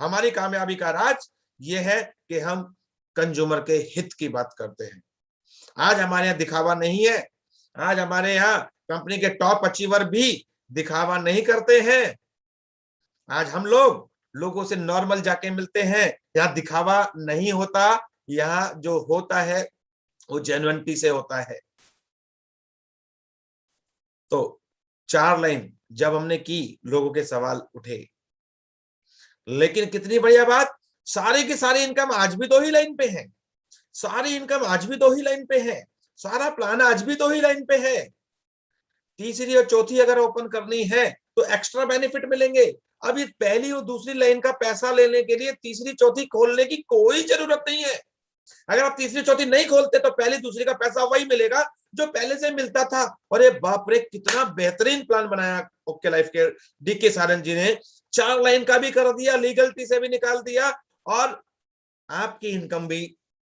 हमारी कामयाबी का राज ये है कि हम कंज्यूमर के हित की बात करते हैं। आज हमारे यहाँ दिखावा नहीं है, आज हमारे यहाँ कंपनी के टॉप अचीवर भी दिखावा नहीं करते हैं। आज हम लोगों से नॉर्मल जाके मिलते हैं, यहाँ दिखावा नहीं होता, यहाँ जो होता है वो जेन्युइनिटी से होता है। तो 4 लाइन जब हमने की, लोगों के सवाल उठे, लेकिन कितनी बढ़िया बात, सारी की सारी इनकम आज भी 2 ही लाइन पे है, सारी इनकम आज भी 2 ही लाइन पे है, सारा प्लान आज भी 2 ही लाइन पे है। तीसरी और चौथी अगर ओपन करनी है तो एक्स्ट्रा बेनिफिट मिलेंगे। अभी पहली और दूसरी लाइन का पैसा लेने के लिए तीसरी चौथी खोलने की कोई जरूरत नहीं है। अगर आप तीसरी चौथी नहीं खोलते तो पहली दूसरी का पैसा वही मिलेगा जो पहले से मिलता था। और ये बाप रे, कितना बेहतरीन प्लान बनाया ओके लाइफ के डीके सारन जी ने। 4 लाइन का भी कर दिया, लीगलिटी से भी निकाल दिया, और आपकी इनकम भी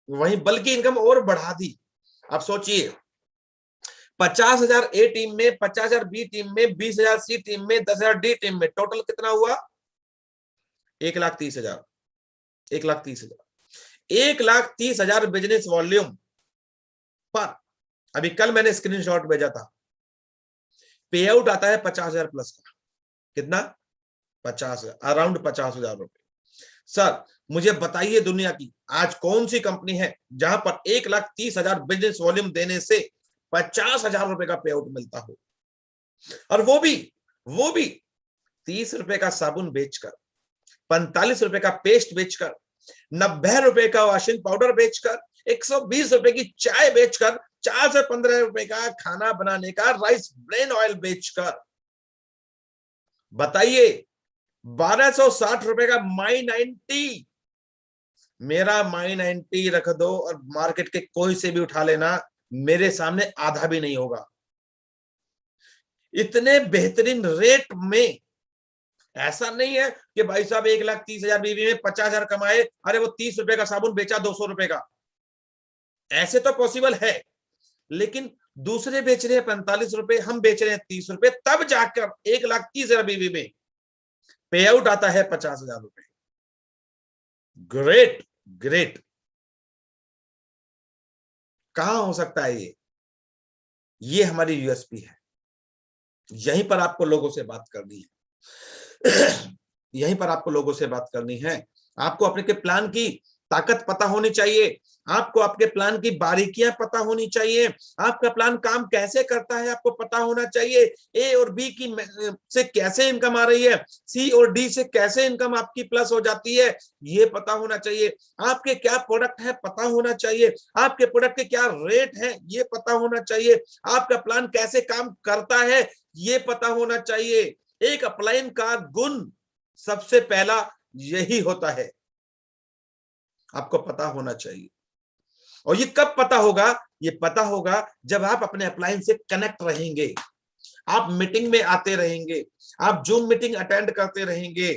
वही, बल्कि इनकम और बढ़ा दी। अब सोचिए, 50,000 ए टीम में, 50,000 बी टीम में, 20,000 सी टीम में, 10,000 डी टीम में, टोटल कितना हुआ? 1,30,000। 1,30,000 1,30,000 बिजनेस वॉल्यूम पर अभी कल मैंने स्क्रीनशॉट भेजा था। पे आउट आता है 50,000 प्लस का। कितना? 50,000, अराउंड 50,000 रुपए। सर मुझे बताइए, दुनिया की आज कौन सी कंपनी है जहां पर 1,30,000 बिजनेस वॉल्यूम देने से 50,000 रुपए का पे आउट मिलता हो? और वो भी 30 रुपए का साबुन बेचकर, 45 रुपए का पेस्ट बेचकर, 90 रुपए का वॉशिंग पाउडर बेचकर, 120 रुपए की चाय बेचकर, 4 से 15 रुपए का खाना बनाने का राइस ब्रेन ऑयल बेचकर। बताइए, 1260 रुपए का माई 90, मेरा माई 90 रख दो और मार्केट के कोई से भी उठा लेना, मेरे सामने आधा भी नहीं होगा। इतने बेहतरीन रेट में। ऐसा नहीं है कि भाई साहब 1,30,000 बीवी में 50,000 कमाए, अरे वो 30 रुपए का साबुन बेचा 200 रुपए का। ऐसे तो पॉसिबल है, लेकिन दूसरे बेच रहे हैं 45 रुपए, हम बेच रहे हैं 30 रुपए, तब जाकर 1,30,000 बीवी में पे आउट आता है 50,000 रुपए। Great great. कहां हो सकता है ये हमारी यूएसपी है। यहीं पर आपको लोगों से बात करनी है। यहीं पर आपको लोगों से बात करनी है। आपको अपने के प्लान की ताकत पता होनी चाहिए, आपको आपके प्लान की बारीकियां पता होनी चाहिए, आपका प्लान काम कैसे करता है आपको पता होना चाहिए। ए और बी की से कैसे इनकम आ रही है, सी और डी से कैसे इनकम आपकी प्लस हो जाती है, ये पता होना चाहिए। आपके क्या प्रोडक्ट है पता होना चाहिए, आपके प्रोडक्ट के क्या रेट है ये पता होना चाहिए, आपका प्लान कैसे काम करता है ये पता होना चाहिए। एक अपलाइन का गुण सबसे पहला यही होता है, आपको पता होना चाहिए। और ये कब पता होगा? ये पता होगा जब आप अपने अपलाइन से कनेक्ट रहेंगे, आप मीटिंग में आते रहेंगे, आप जूम मीटिंग अटेंड करते रहेंगे।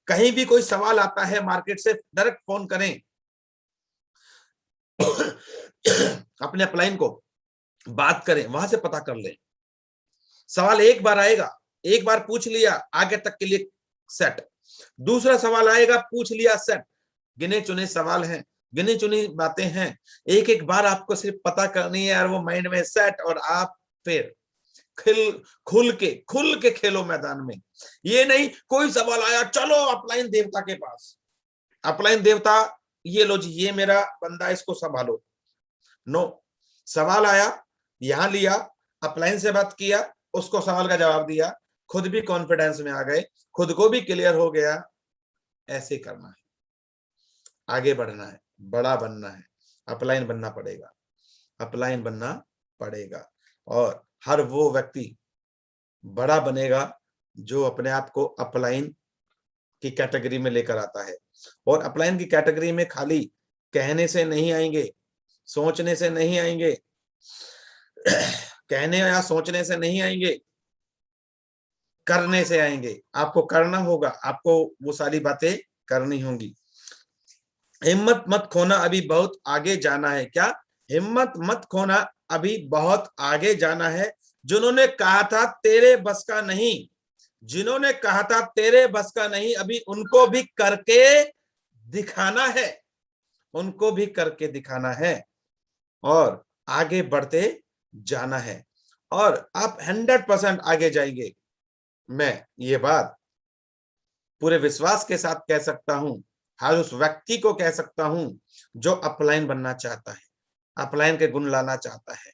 कहीं भी कोई सवाल आता है मार्केट से, डायरेक्ट फोन करें, अपने अपलाइन को बात करें, वहां से पता कर लें। सवाल एक बार आएगा, एक बार पूछ लिया, आगे तक के लिए सेट। दूसरा सवाल आएगा, पूछ लिया, सेट। गिने चुने सवाल हैं, गिनी चुनी बातें हैं, एक एक बार आपको सिर्फ पता करनी है और वो माइंड में सेट, और आप फिर खुल के खेलो मैदान में। ये नहीं कोई सवाल आया चलो अपलाइन देवता के पास, अपलाइन देवता ये लो जी, ये मेरा बंदा, इसको संभालो। नो, सवाल आया, यहां लिया, अपलाइन से बात किया, उसको सवाल का जवाब दिया, खुद भी कॉन्फिडेंस में आ गए, खुद को भी क्लियर हो गया। ऐसे करना है, आगे बढ़ना है, बड़ा बनना है, अपलाइन बनना पड़ेगा, अपलाइन बनना पड़ेगा। और हर वो व्यक्ति बड़ा बनेगा जो अपने आप को अपलाइन की कैटेगरी में लेकर आता है। और अपलाइन की कैटेगरी में खाली कहने से नहीं आएंगे, सोचने से नहीं आएंगे, कहने या सोचने से नहीं आएंगे, करने से आएंगे। आपको करना होगा, आपको वो सारी बातें करनी होंगी। हिम्मत मत खोना, अभी बहुत आगे जाना है। क्या? हिम्मत मत खोना, अभी बहुत आगे जाना है। जिन्होंने कहा था तेरे बस का नहीं, जिन्होंने कहा था तेरे बस का नहीं, अभी उनको भी करके दिखाना है, उनको भी करके दिखाना है और आगे बढ़ते जाना है और आप 100% आगे जाएंगे। मैं ये बात पूरे विश्वास के साथ कह सकता हूं, हर उस व्यक्ति को कह सकता हूं जो अपलाइन बनना चाहता है, अपलाइन के गुण लाना चाहता है,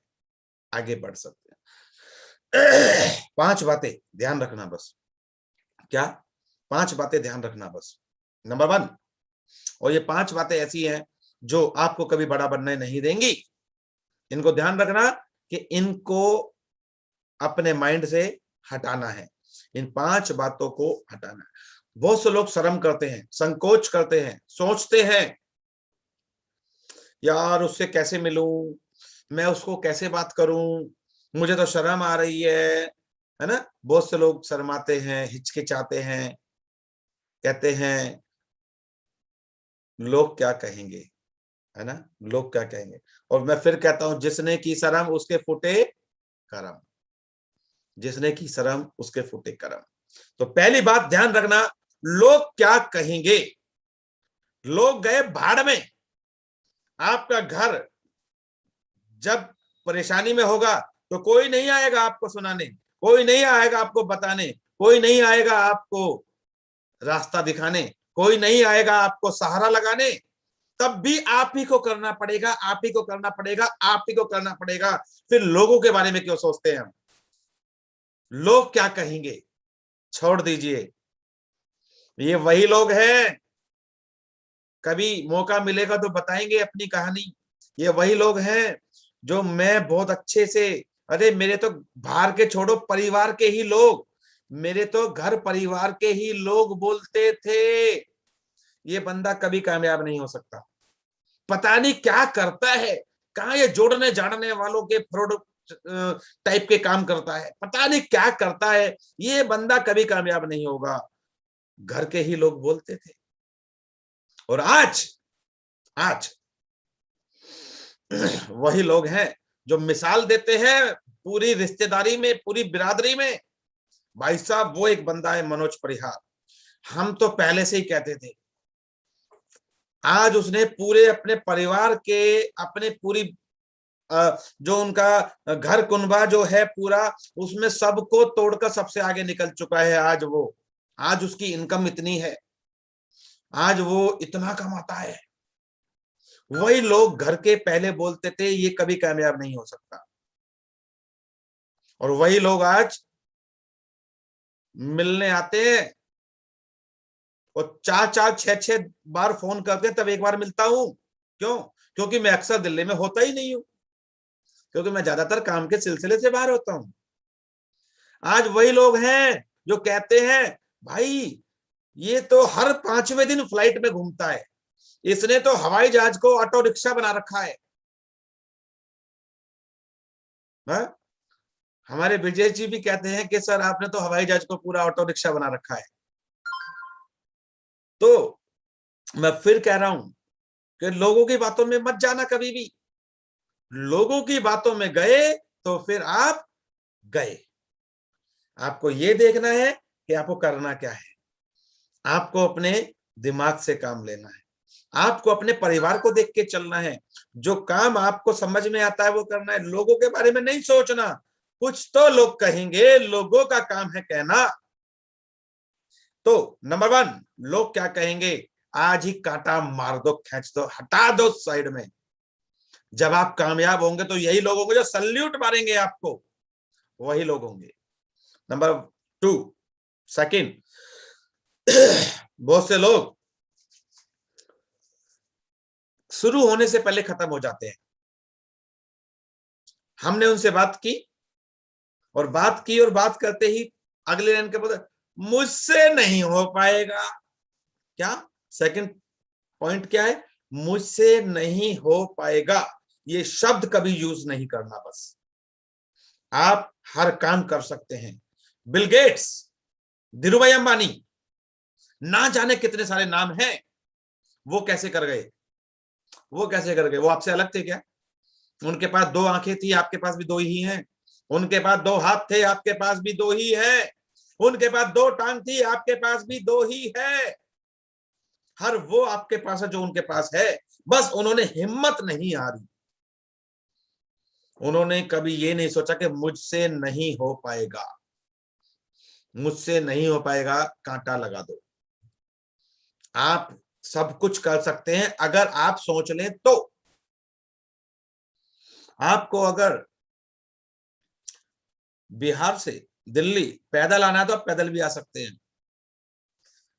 आगे बढ़ सकते हैं। 5 बातें ध्यान रखना बस। क्या? 5 बातें ध्यान रखना बस। नंबर 1, और ये 5 बातें ऐसी हैं जो आपको कभी बड़ा बनने नहीं देंगी। इनको ध्यान रखना कि इनको अपने माइंड से हटाना है, इन 5 बातों को हटाना है। बहुत से लोग शर्म करते हैं, संकोच करते हैं, सोचते हैं यार उससे कैसे मिलूं, मैं उसको कैसे बात करूं, मुझे तो शर्म आ रही है ना। बहुत से लोग शर्माते हैं, हिचकिचाते हैं, कहते हैं लोग क्या कहेंगे, है ना, लोग क्या कहेंगे। और मैं फिर कहता हूं, जिसने की शर्म उसके फुटे करम, जिसने की शर्म उसके फुटे करम। तो पहली बात ध्यान रखना, लोग क्या कहेंगे। लोग गए भाड़ में। आपका घर जब परेशानी में होगा तो कोई नहीं आएगा आपको सुनाने, कोई नहीं आएगा आपको बताने, कोई नहीं आएगा आपको रास्ता दिखाने, कोई नहीं आएगा आपको सहारा लगाने। तब भी आप ही को करना पड़ेगा, आप ही को करना पड़ेगा, आप ही को करना पड़ेगा। फिर लोगों के बारे में क्यों सोचते हैं हम? लोग क्या कहेंगे छोड़ दीजिए, ये वही लोग हैं, कभी मौका मिलेगा तो बताएंगे अपनी कहानी। ये वही लोग हैं जो मैं बहुत अच्छे से, अरे मेरे तो बाहर के छोड़ो, परिवार के ही लोग, मेरे तो घर परिवार के ही लोग बोलते थे ये बंदा कभी कामयाब नहीं हो सकता, पता नहीं क्या करता है, कहां ये जोड़ने जाड़ने वालों के फ्रॉड टाइप के काम करता है, पता नहीं क्या करता है, ये बंदा कभी कामयाब नहीं होगा। घर के ही लोग बोलते थे। और आज आज वही लोग हैं जो मिसाल देते हैं पूरी रिश्तेदारी में, पूरी बिरादरी में। भाई साहब वो एक बंदा है मनोज परिहार, हम तो पहले से ही कहते थे, आज उसने पूरे अपने परिवार के, अपने पूरी जो उनका घर कुनबा जो है पूरा, उसमें सबको तोड़कर सबसे आगे निकल चुका है। आज वो, आज उसकी इनकम इतनी है, आज वो इतना कमाता है। वही लोग घर के पहले बोलते थे ये कभी कामयाब नहीं हो सकता, और वही लोग आज मिलने आते हैं और 4-4 6-6 बार फोन करते हैं तब एक बार मिलता हूं। क्यों? क्योंकि मैं अक्सर दिल्ली में होता ही नहीं हूं, क्योंकि मैं ज्यादातर काम के सिलसिले से बाहर होता हूं। आज वही लोग हैं जो कहते हैं भाई ये तो हर 5वें दिन फ्लाइट में घूमता है, इसने तो हवाई जहाज को ऑटो रिक्शा बना रखा है। हा? हमारे विजय जी भी कहते हैं कि सर आपने तो हवाई जहाज को पूरा ऑटो रिक्शा बना रखा है। तो मैं फिर कह रहा हूं कि लोगों की बातों में मत जाना कभी भी। लोगों की बातों में गए तो फिर आप गए। आपको ये देखना है कि आपको करना क्या है, आपको अपने दिमाग से काम लेना है, आपको अपने परिवार को देख के चलना है, जो काम आपको समझ में आता है वो करना है। लोगों के बारे में नहीं सोचना, कुछ तो लोग कहेंगे, लोगों का काम है कहना। तो नंबर 1, लोग क्या कहेंगे, आज ही कांटा मार दो, खींच दो, हटा दो साइड में। जब आप कामयाब होंगे तो यही लोग होंगे जो सल्यूट मारेंगे आपको, वही लोग होंगे। नंबर 2, सेकंड, बहुत से लोग शुरू होने से पहले खत्म हो जाते हैं। हमने उनसे बात की और बात की और बात करते ही अगले लाइन के बाद मुझसे नहीं हो पाएगा। क्या? सेकंड पॉइंट क्या है? मुझसे नहीं हो पाएगा। ये शब्द कभी यूज नहीं करना। बस आप हर काम कर सकते हैं। बिल गेट्स, धीरूभाई अंबानी, ना जाने कितने सारे नाम हैं, वो कैसे कर गए? वो कैसे कर गए? वो आपसे अलग थे क्या? उनके पास 2 आंखें थी, आपके पास भी 2 ही हैं। उनके पास 2 हाथ थे, आपके पास भी 2 ही है। उनके पास 2 टांग थी, आपके पास भी 2 ही है। हर वो आपके पास है जो उनके पास है, बस उन्होंने हिम्मत नहीं हारी। उन्होंने कभी ये नहीं सोचा कि मुझसे नहीं हो पाएगा, मुझसे नहीं हो पाएगा, कांटा लगा दो। आप सब कुछ कर सकते हैं अगर आप सोच लें तो। आपको अगर बिहार से दिल्ली पैदल आना है तो आप पैदल भी आ सकते हैं।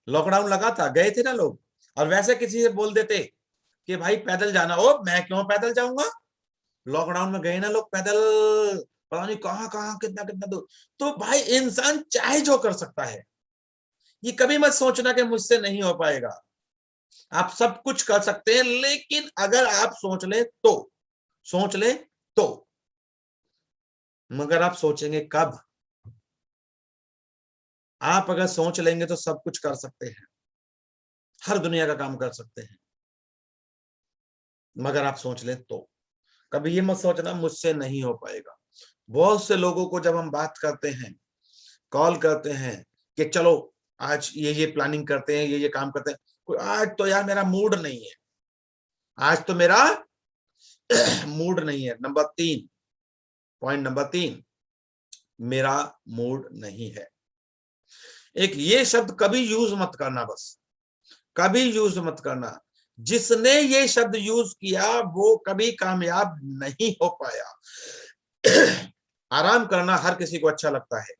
लॉकडाउन लगा था, गए थे ना लोग, और वैसे किसी से बोल देते कि भाई पैदल जाना, ओ मैं क्यों पैदल जाऊंगा, लॉकडाउन में गए ना लोग पैदल, पता नहीं कहां कहां कितना कितना दूर। तो भाई इंसान चाहे जो कर सकता है, ये कभी मत सोचना कि मुझसे नहीं हो पाएगा। आप सब कुछ कर सकते हैं, लेकिन अगर आप सोच लें तो, सोच लें तो। मगर आप सोचेंगे कब? आप अगर सोच लेंगे तो सब कुछ कर सकते हैं, हर दुनिया का काम कर सकते हैं, मगर आप सोच लें तो। कभी ये मत सोचना मुझसे नहीं हो पाएगा। बहुत से लोगों को जब हम बात करते हैं, कॉल करते हैं कि चलो आज ये प्लानिंग करते हैं, ये काम करते हैं, आज तो यार मेरा मूड नहीं है, आज तो मेरा मूड नहीं है। नंबर 3, पॉइंट नंबर 3, मेरा मूड नहीं है। एक ये शब्द कभी यूज मत करना, बस कभी यूज मत करना। जिसने ये शब्द यूज किया वो कभी कामयाब नहीं हो पाया। आराम करना हर किसी को अच्छा लगता है,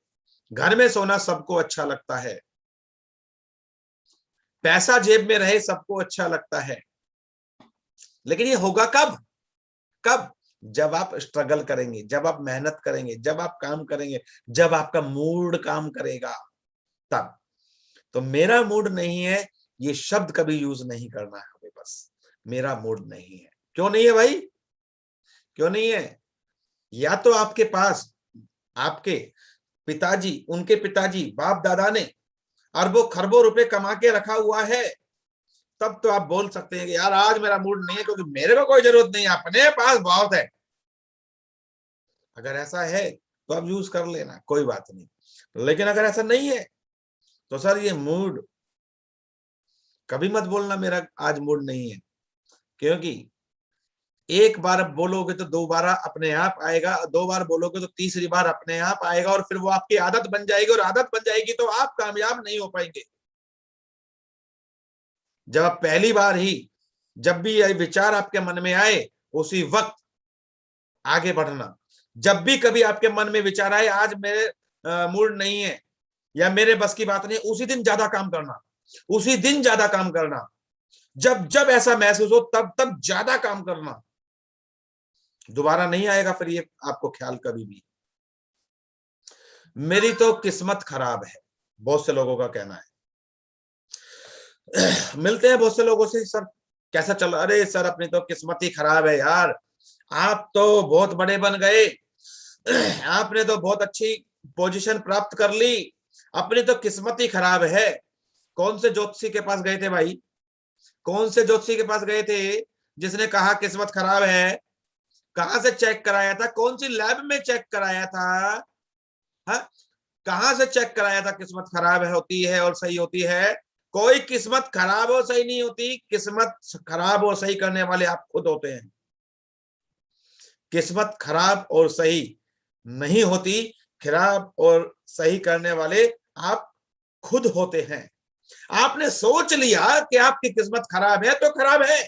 घर में सोना सबको अच्छा लगता है, पैसा जेब में रहे सबको अच्छा लगता है, लेकिन ये होगा कब? कब? जब आप स्ट्रगल करेंगे, जब आप मेहनत करेंगे, जब आप काम करेंगे, जब आपका मूड काम करेगा, तब। तो मेरा मूड नहीं है, ये शब्द कभी यूज नहीं करना है हमें, बस मेरा मूड नहीं है। क्यों नहीं है भाई? क्यों नहीं है? या तो आपके पास आपके पिताजी, उनके पिताजी, बाप दादा ने अरबों खरबों रुपए कमा के रखा हुआ है, तब तो आप बोल सकते हैं कि यार आज मेरा मूड नहीं है क्योंकि मेरे को कोई जरूरत नहीं है, अपने पास बहुत है। अगर ऐसा है तो आप यूज कर लेना, कोई बात नहीं। लेकिन अगर ऐसा नहीं है तो सर ये मूड, कभी मत बोलना मेरा आज मूड नहीं है, क्योंकि एक बार बोलोगे तो दोबारा अपने आप आएगा, 2 बार बोलोगे तो तीसरी बार अपने आप आएगा, और फिर वो आपकी आदत बन जाएगी, और आदत बन जाएगी तो आप कामयाब नहीं हो पाएंगे। जब आप पहली बार ही, जब भी ये विचार आपके मन में आए, उसी वक्त आगे बढ़ना। जब भी कभी आपके मन में विचार आए आज मेरे मूड नहीं है या मेरे बस की बात नहीं, उसी दिन ज्यादा काम करना, उसी दिन ज्यादा काम करना। जब जब ऐसा महसूस हो तब तब ज्यादा काम करना। दोबारा नहीं आएगा फिर ये आपको ख्याल कभी भी। मेरी तो किस्मत खराब है, बहुत से लोगों का कहना है। मिलते हैं बहुत से लोगों से, सर कैसा चल रहा? अरे सर अपनी तो किस्मत ही खराब है यार, आप तो बहुत बड़े बन गए, आपने तो बहुत अच्छी पोजीशन प्राप्त कर ली, अपनी तो किस्मत ही खराब है। कौन से ज्योतिषी के पास गए थे भाई? कौन से ज्योतिषी के पास गए थे जिसने कहा किस्मत खराब है? कहां से चेक कराया था? कौन सी लैब में चेक कराया था? हाँ, कहां से चेक कराया था किस्मत खराब है होती है और सही होती है? कोई किस्मत खराब और सही नहीं होती, किस्मत खराब और सही करने वाले आप खुद होते हैं। किस्मत खराब और सही नहीं होती, खराब और सही करने वाले आप खुद होते हैं। आपने सोच लिया कि आपकी किस्मत खराब है तो खराब है,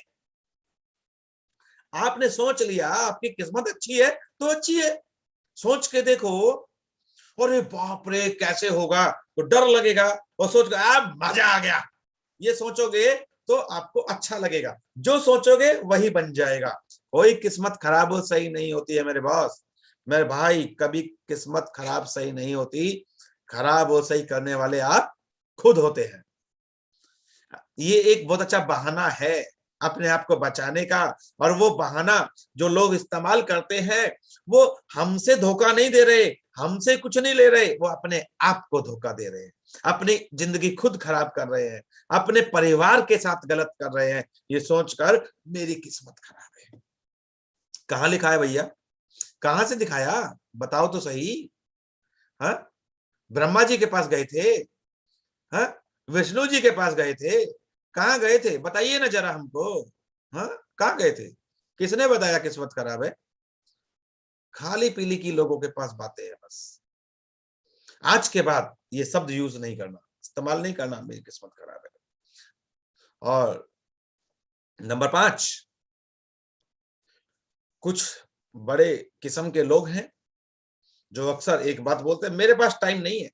आपने सोच लिया आपकी किस्मत अच्छी है तो अच्छी है। सोच के देखो, अरे बाप रे कैसे होगा, तो डर लगेगा, और सोच के अब मजा आ गया, ये सोचोगे तो आपको अच्छा लगेगा। जो सोचोगे वही बन जाएगा। कोई किस्मत खराब और सही नहीं होती है मेरे बॉस, मेरे भाई, कभी किस्मत खराब सही नहीं होती, खराब और सही करने वाले आप खुद होते हैं। ये एक बहुत अच्छा बहाना है अपने आप को बचाने का, और वो बहाना जो लोग इस्तेमाल करते हैं वो हमसे धोखा नहीं दे रहे, हमसे कुछ नहीं ले रहे, वो अपने आप को धोखा दे रहे हैं, अपनी जिंदगी खुद खराब कर रहे हैं, अपने परिवार के साथ गलत कर रहे हैं, ये सोचकर मेरी किस्मत खराब है। कहां लिखा है भैया? कहां से दिखाया? बताओ तो सही। हाँ, ब्रह्मा जी के पास गए थे, हाँ, विष्णु जी के पास गए थे, कहां गए थे बताइए ना जरा हमको। हाँ, कहां गए थे? किसने बताया किस्मत खराब है? खाली पीली की लोगों के पास बातें हैं बस। आज के बाद ये शब्द यूज नहीं करना, इस्तेमाल नहीं करना, मेरी किस्मत खराब है। और नंबर 5, कुछ बड़े किस्म के लोग हैं जो अक्सर एक बात बोलते हैं, मेरे पास टाइम नहीं है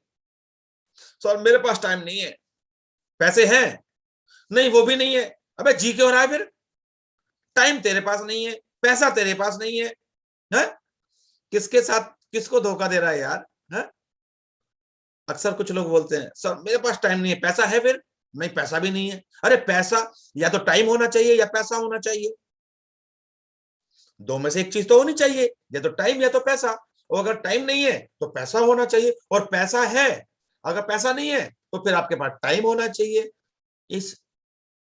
सर, मेरे पास टाइम नहीं है। पैसे हैं? नहीं, वो भी नहीं है। अबे जी क्यों रहा है फिर? टाइम तेरे पास नहीं है, पैसा तेरे पास नहीं है, है? किसके साथ किसको धोखा दे रहा है यार? है? अक्सर कुछ लोग बोलते हैं सर मेरे पास टाइम नहीं है, पैसा है फिर? नहीं, पैसा भी नहीं है। अरे पैसा, या तो टाइम होना चाहिए या पैसा होना चाहिए, दो में से एक चीज तो होनी चाहिए, या तो टाइम या तो पैसा। और अगर टाइम नहीं है तो पैसा होना चाहिए, और पैसा है, अगर पैसा नहीं है तो फिर आपके पास टाइम होना चाहिए। इस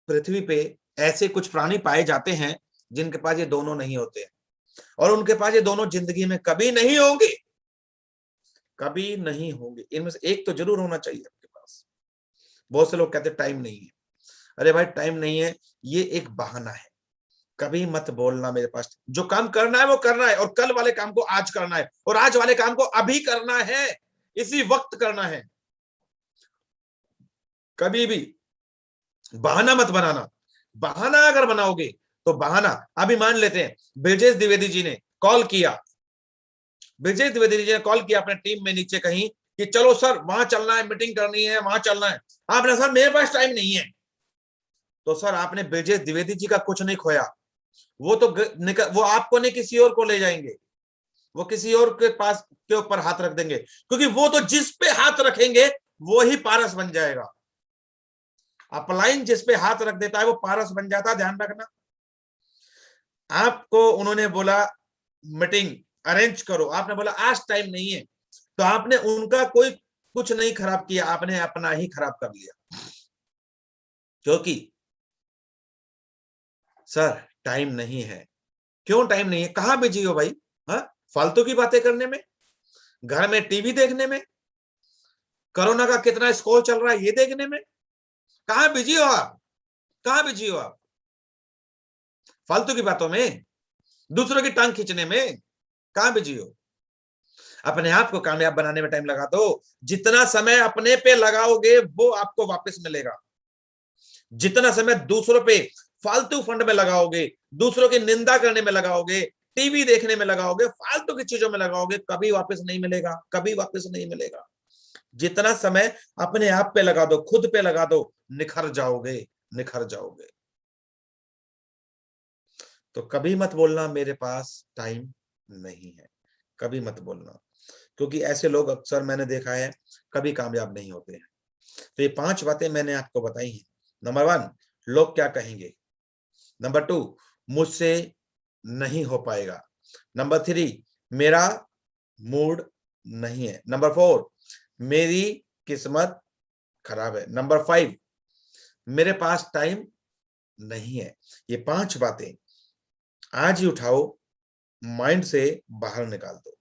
पृथ्वी पे ऐसे कुछ प्राणी पाए जाते हैं जिनके पास ये दोनों नहीं होते हैं, और उनके पास ये दोनों जिंदगी में कभी नहीं होंगे, कभी नहीं होंगे। इनमें से एक तो जरूर होना चाहिए आपके पास। बहुत से लोग कहते हैं टाइम नहीं है। अरे भाई, टाइम नहीं है ये एक बहाना है। कभी मत बोलना मेरे पास, जो काम करना है वो करना है, और कल वाले काम को आज करना है, और आज वाले काम को अभी करना है, इसी वक्त करना है। कभी भी बहाना मत बनाना। बहाना अगर बनाओगे तो बहाना, अभी मान लेते हैं ब्रजेश द्विवेदी जी ने कॉल किया, ब्रजेश द्विवेदी जी ने कॉल किया अपने टीम में नीचे कहीं कि चलो सर वहां चलना है, मीटिंग करनी है, वहां चलना है। आपने सर मेरे पास टाइम नहीं है, तो सर आपने ब्रजेश द्विवेदी जी का कुछ नहीं खोया। वो तो वो आपको नहीं किसी और को ले जाएंगे, वो किसी और के पास के ऊपर हाथ रख देंगे, क्योंकि वो तो जिस पे हाथ रखेंगे वो ही पारस बन जाएगा। अपलाइन जिस पे हाथ रख देता है वो पारस बन जाता है, ध्यान रखना। आपको उन्होंने बोला मीटिंग अरेंज करो, आपने बोला आज टाइम नहीं है, तो आपने उनका कोई कुछ नहीं खराब किया, आपने अपना ही खराब कर लिया। क्योंकि सर टाइम नहीं है। क्यों टाइम नहीं है? कहां बिजी हो भाई? हाँ, फालतू की बातें करने में, घर में टीवी देखने में, कोरोना का कितना स्कोर चल रहा है ये देखने में? कहां बिजी हो आप? कहां बिजी हो आप? फालतू की बातों में, दूसरों की टांग खींचने में कहां बिजी हो? अपने आप को कामयाब बनाने में टाइम लगा दो। जितना समय अपने पे लगाओगे वो आपको वापस मिलेगा। जितना समय दूसरों पे फालतू फंड में लगाओगे, दूसरों की निंदा करने में लगाओगे, टीवी देखने में लगाओगे, फालतू की चीजों में लगाओगे, कभी वापस नहीं मिलेगा, कभी वापस नहीं मिलेगा। जितना समय अपने आप पे लगा दो, खुद पे लगा दो, निखर जाओगे, निखर जाओगे। तो कभी मत बोलना मेरे पास टाइम नहीं है, कभी मत बोलना, क्योंकि ऐसे लोग अक्सर मैंने देखा है कभी कामयाब नहीं होते हैं। तो ये 5 बातें मैंने आपको बताई हैं। नंबर 1, लोग क्या कहेंगे। नंबर 2, मुझसे नहीं हो पाएगा। नंबर 3, मेरा मूड नहीं है। नंबर 4, मेरी किस्मत खराब है। नंबर 5, मेरे पास टाइम नहीं है। ये 5 बातें आज ही उठाओ, माइंड से बाहर निकाल दो,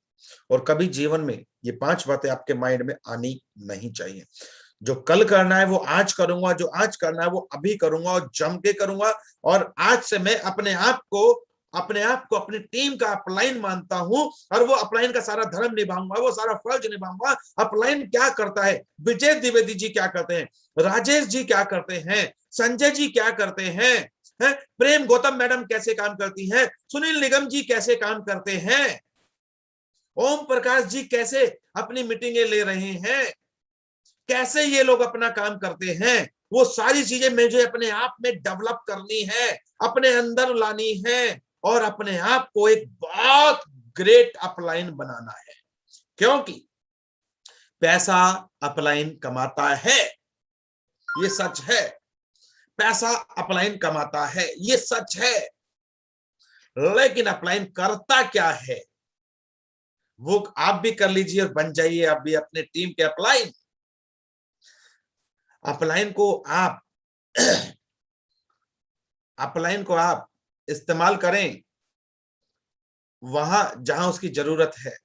और कभी जीवन में ये 5 बातें आपके माइंड में आनी नहीं चाहिए। जो कल करना है वो आज करूंगा, जो आज करना है वो अभी करूंगा, और जम के करूंगा। और आज से मैं अपने आप को अपनी टीम का अपलाइन मानता हूं, और वो अपलाइन का सारा धर्म निभाऊंगा, वो सारा फर्ज निभाऊंगा। अपलाइन क्या करता है, विजय द्विवेदी जी क्या करते हैं, राजेश जी क्या करते हैं, संजय जी क्या करते हैं, प्रेम गौतम मैडम कैसे काम करती हैं, सुनील निगम जी कैसे काम करते हैं, ओम प्रकाश जी कैसे अपनी मीटिंगें ले रहे हैं, कैसे ये लोग अपना काम करते हैं, वो सारी चीजें मुझे अपने आप में डेवलप करनी है, अपने अंदर लानी है, और अपने आप को एक बहुत ग्रेट अपलाइन बनाना है। क्योंकि पैसा अपलाइन कमाता है, ये सच है। पैसा अपलाइन कमाता है, ये सच है। लेकिन अपलाइन करता क्या है? वो आप भी कर लीजिए और बन जाइए आप भी अपने टीम के अपलाइन। अपलाइन को आप अपलाइन को आप इस्तेमाल करें वहां जहां उसकी जरूरत है।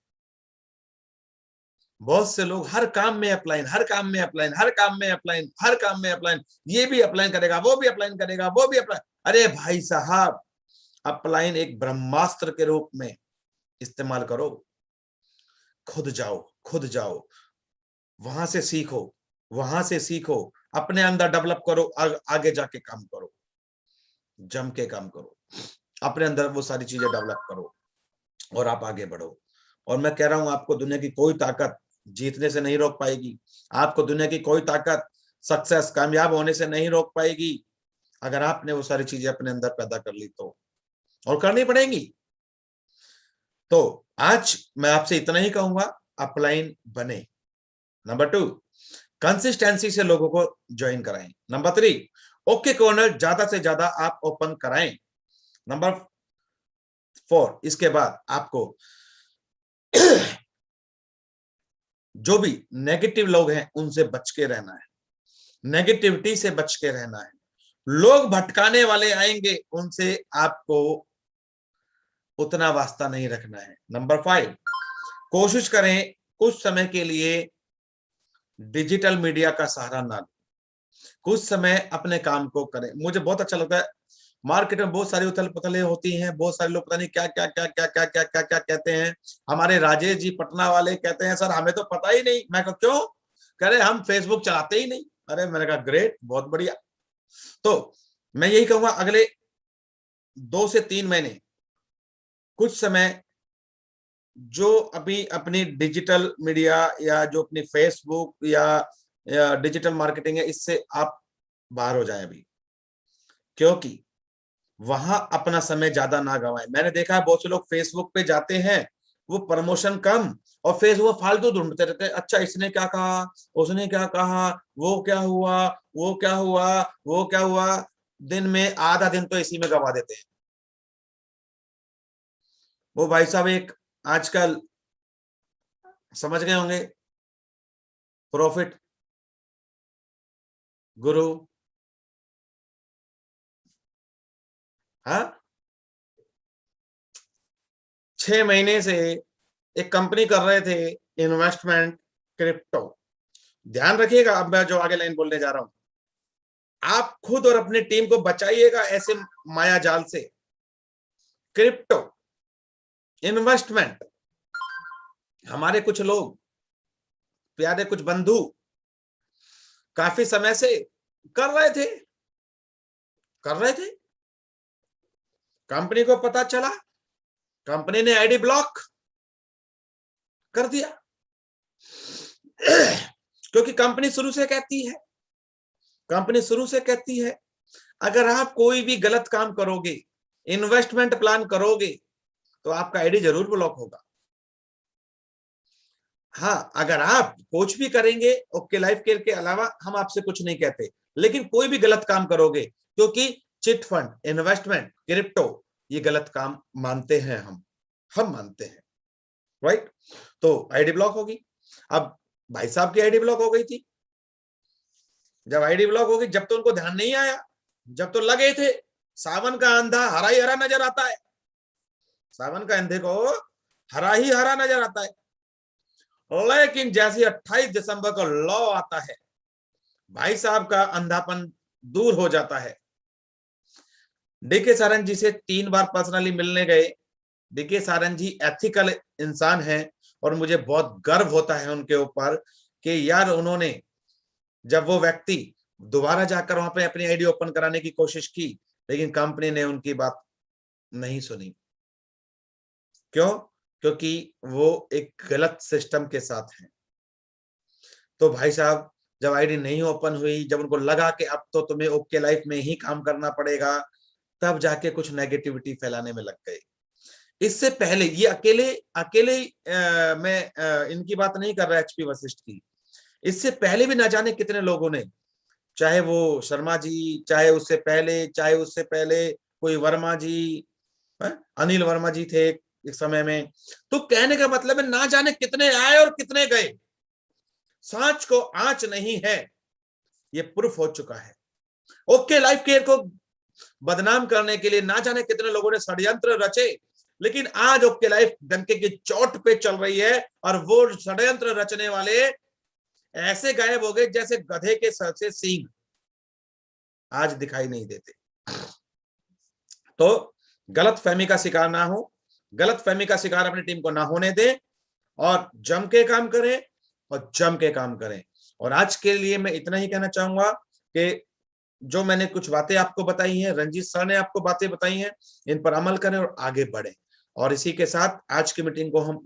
बहुत से लोग हर काम में अपलाइन, हर काम में अपलाइन, हर काम में अपलाइन, हर काम में अपलाइन, ये भी अपलाइन करेगा, वो भी अपलाइन करेगा, वो भी अपलाइन। अरे भाई साहब, अपलाइन एक ब्रह्मास्त्र के रूप में इस्तेमाल करो। खुद जाओ, खुद जाओ, वहां से सीखो, वहां से सीखो, अपने अंदर डेवलप करो, आगे जाके काम करो, जम के काम करो, अपने अंदर वो सारी चीजें डेवलप करो और आप आगे बढ़ो। और मैं कह रहा हूं, आपको दुनिया की कोई ताकत जीतने से नहीं रोक पाएगी। आपको दुनिया की कोई ताकत सक्सेस, कामयाब होने से नहीं रोक पाएगी, अगर आपने वो सारी चीजें अपने अंदर पैदा कर ली तो, और करनी पड़ेंगी। तो आज मैं आपसे इतना ही कहूंगा, अपलाइन बने। नंबर 2, कंसिस्टेंसी से लोगों को ज्वाइन कराएं। नंबर 3, ओके कॉर्नर ज्यादा से ज्यादा आप ओपन कराएं। नंबर 4, इसके बाद आपको जो भी नेगेटिव लोग हैं उनसे बच के रहना है, नेगेटिविटी से बच के रहना है। लोग भटकाने वाले आएंगे, उनसे आपको उतना वास्ता नहीं रखना है। नंबर 5, कोशिश करें कुछ समय के लिए डिजिटल मीडिया का सहारा ना लें, कुछ समय अपने काम को करें। मुझे बहुत अच्छा लगता है, मार्केट में बहुत सारी उथल पुथलें होती हैं, बहुत सारे लोग पता नहीं क्या क्या क्या क्या क्या क्या क्या क्या कहते हैं। हमारे राजेश जी पटना वाले कहते हैं सर हमें तो पता ही नहीं। मैं कहा क्यों? कह रहे हम फेसबुक चलाते ही नहीं। अरे मैंने कहा ग्रेट, बहुत बढ़िया। तो मैं यही कहूंगा, अगले 2 से 3 महीने कुछ समय जो अभी अपनी डिजिटल मीडिया या जो अपनी फेसबुक या डिजिटल मार्केटिंग है, इससे आप बाहर हो जाएं अभी, क्योंकि वहां अपना समय ज्यादा ना गवाएं। मैंने देखा है बहुत से लोग फेसबुक पे जाते हैं, वो प्रमोशन कम और फेसबुक फालतू ढूंढते रहते हैं। अच्छा इसने क्या कहा, उसने क्या कहा, वो क्या हुआ, वो क्या हुआ, वो क्या हुआ, दिन में आधा दिन तो इसी में गवा देते हैं। वो भाई साहब एक आजकल समझ गए होंगे, प्रॉफिट गुरु, हाँ, 6 महीने से एक कंपनी कर रहे थे इन्वेस्टमेंट क्रिप्टो। ध्यान रखिएगा, अब मैं जो आगे लाइन बोलने जा रहा हूं, आप खुद और अपनी टीम को बचाइएगा ऐसे माया जाल से। क्रिप्टो इन्वेस्टमेंट, हमारे कुछ लोग, प्यारे कुछ बंधु काफी समय से कर रहे थे, कंपनी को पता चला, कंपनी ने आईडी ब्लॉक कर दिया। क्योंकि कंपनी शुरू से कहती है अगर आप कोई भी गलत काम करोगे, इन्वेस्टमेंट प्लान करोगे, तो आपका आईडी जरूर ब्लॉक होगा। हाँ, अगर आप कुछ भी करेंगे ओके लाइफ केयर के अलावा हम आपसे कुछ नहीं कहते, लेकिन कोई भी गलत काम करोगे, क्योंकि चिट फंड, इन्वेस्टमेंट, क्रिप्टो, ये गलत काम मानते हैं हम मानते हैं, राइट? तो आईडी ब्लॉक होगी। अब भाई साहब की आईडी ब्लॉक हो गई थी। जब आईडी ब्लॉक हो गई, जब तो उनको ध्यान नहीं आया, जब तो लगे थे सावन का अंधा हरा ही हरा नजर आता है, सावन का अंधे को हरा ही हरा नजर आता है। लेकिन जैसे 28 दिसंबर को लॉ आता है, भाई साहब का अंधापन दूर हो जाता है। डीके सारंग जी से 3 बार पर्सनली मिलने गए। डीके सारंग जी एथिकल इंसान हैं और मुझे बहुत गर्व होता है उनके ऊपर कि यार उन्होंने, जब वो व्यक्ति दोबारा जाकर वहां पे अपनी आईडी ओपन कराने की कोशिश की, लेकिन कंपनी ने उनकी बात नहीं सुनी। क्यों? क्योंकि वो एक गलत सिस्टम के साथ हैं। तो भाई साहब जब आईडी नहीं ओपन हुई, जब उनको लगा कि अब तो तुम्हें ओके लाइफ में ही काम करना पड़ेगा, तब जाके कुछ नेगेटिविटी फैलाने में लग गए। इससे पहले ये अकेले मैं इनकी बात नहीं कर रहा, एचपी वशिष्ठ की, इससे पहले भी ना जाने कितने लोगों ने, चाहे वो शर्मा जी, चाहे उससे पहले कोई वर्मा जी, अनिल वर्मा जी थे एक समय में। तो कहने का मतलब है ना जाने कितने आए और कितने गए, सांच को आंच नहीं है, ये प्रूफ हो चुका है। ओके लाइफ केयर को बदनाम करने के लिए ना जाने कितने लोगों ने षड्यंत्र रचे, लेकिन आज ओके लाइफ डंके की चोट पे चल रही है और वो षड्यंत्र रचने वाले ऐसे गायब हो गए जैसे गधे के सर से सींग, आज दिखाई नहीं देते। तो गलत फहमी का शिकार ना हो, गलत फहमी का शिकार अपनी टीम को ना होने दें और जम के काम करें और जम के काम करें। और आज के लिए मैं इतना ही कहना चाहूंगा कि जो मैंने कुछ बातें आपको बताई हैं, रंजीत सर ने आपको बातें बताई हैं, इन पर अमल करें और आगे बढ़ें। और इसी के साथ आज की मीटिंग को हम